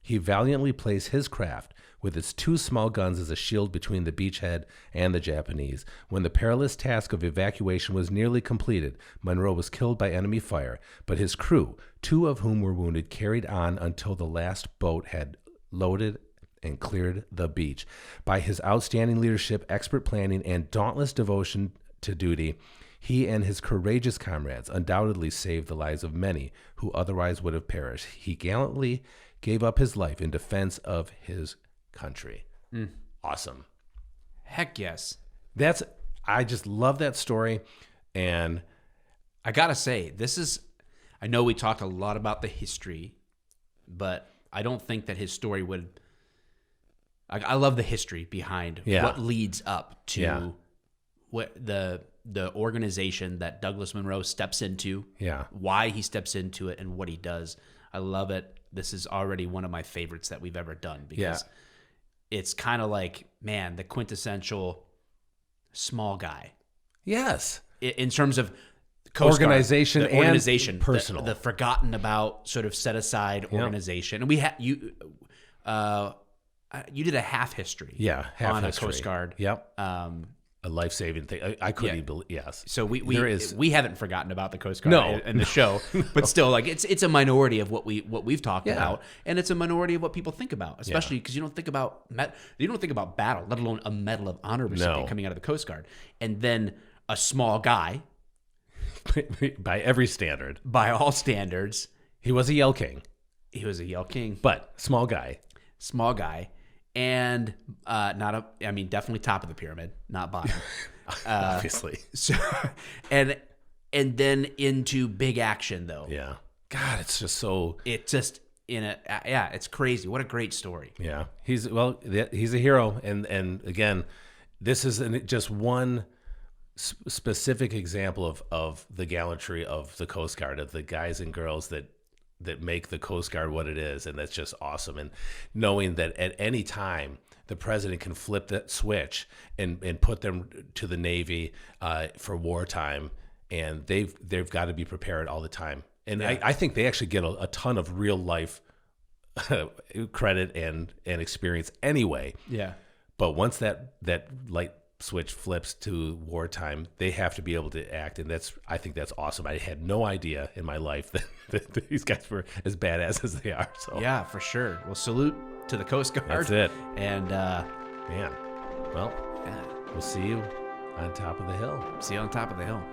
he valiantly placed his craft with its 2 small guns as a shield between the beachhead and the Japanese. When the perilous task of evacuation was nearly completed, Munro was killed by enemy fire, but his crew, 2 of whom were wounded, carried on until the last boat had loaded and cleared the beach. By his outstanding leadership, expert planning, and dauntless devotion to duty, he and his courageous comrades undoubtedly saved the lives of many who otherwise would have perished. He gallantly gave up his life in defense of his country. Awesome. Heck yes. I just love that story. And I gotta say, I know we talked a lot about the history, but I don't think that his story would. I love the history behind what leads up to what the organization that Douglas Munro steps into, why he steps into it, and what he does. I love it. This is already one of my favorites that we've ever done because it's kind of like, man, the quintessential small guy. Yes. In terms of Coast Guard, organization and personal. the forgotten about sort of set aside organization. And we had you did a half history. Yeah, half on history. a Coast Guard. Yep. A life-saving thing. I couldn't even believe. Yes. So we haven't forgotten about the Coast Guard No. in the show, but still, like it's a minority of what we've talked about, and it's a minority of what people think about, especially because you don't think about battle, let alone a Medal of Honor recipient coming out of the Coast Guard, and then a small guy, by every standard, by all standards, he was a Yell King. He was a Yell King, but small guy. And definitely top of the pyramid, not bottom. Obviously. So, and then into big action though. Yeah. God, it's just so. It's crazy. What a great story. Yeah. He's a hero, and again, this is just one specific example of the gallantry of the Coast Guard, of the guys and girls that make the Coast Guard what it is, and that's just awesome. And knowing that at any time the president can flip that switch and put them to the Navy for wartime, and they've got to be prepared all the time. And I think they actually get a ton of real life credit and experience anyway. Yeah. But once that light switch flips to wartime, they have to be able to act, and I think that's awesome. I had no idea in my life that these guys were as badass as they are. So yeah, for sure. Well, salute to the Coast Guard. That's it. And man, well, we'll see you on top of the hill. See you on top of the hill.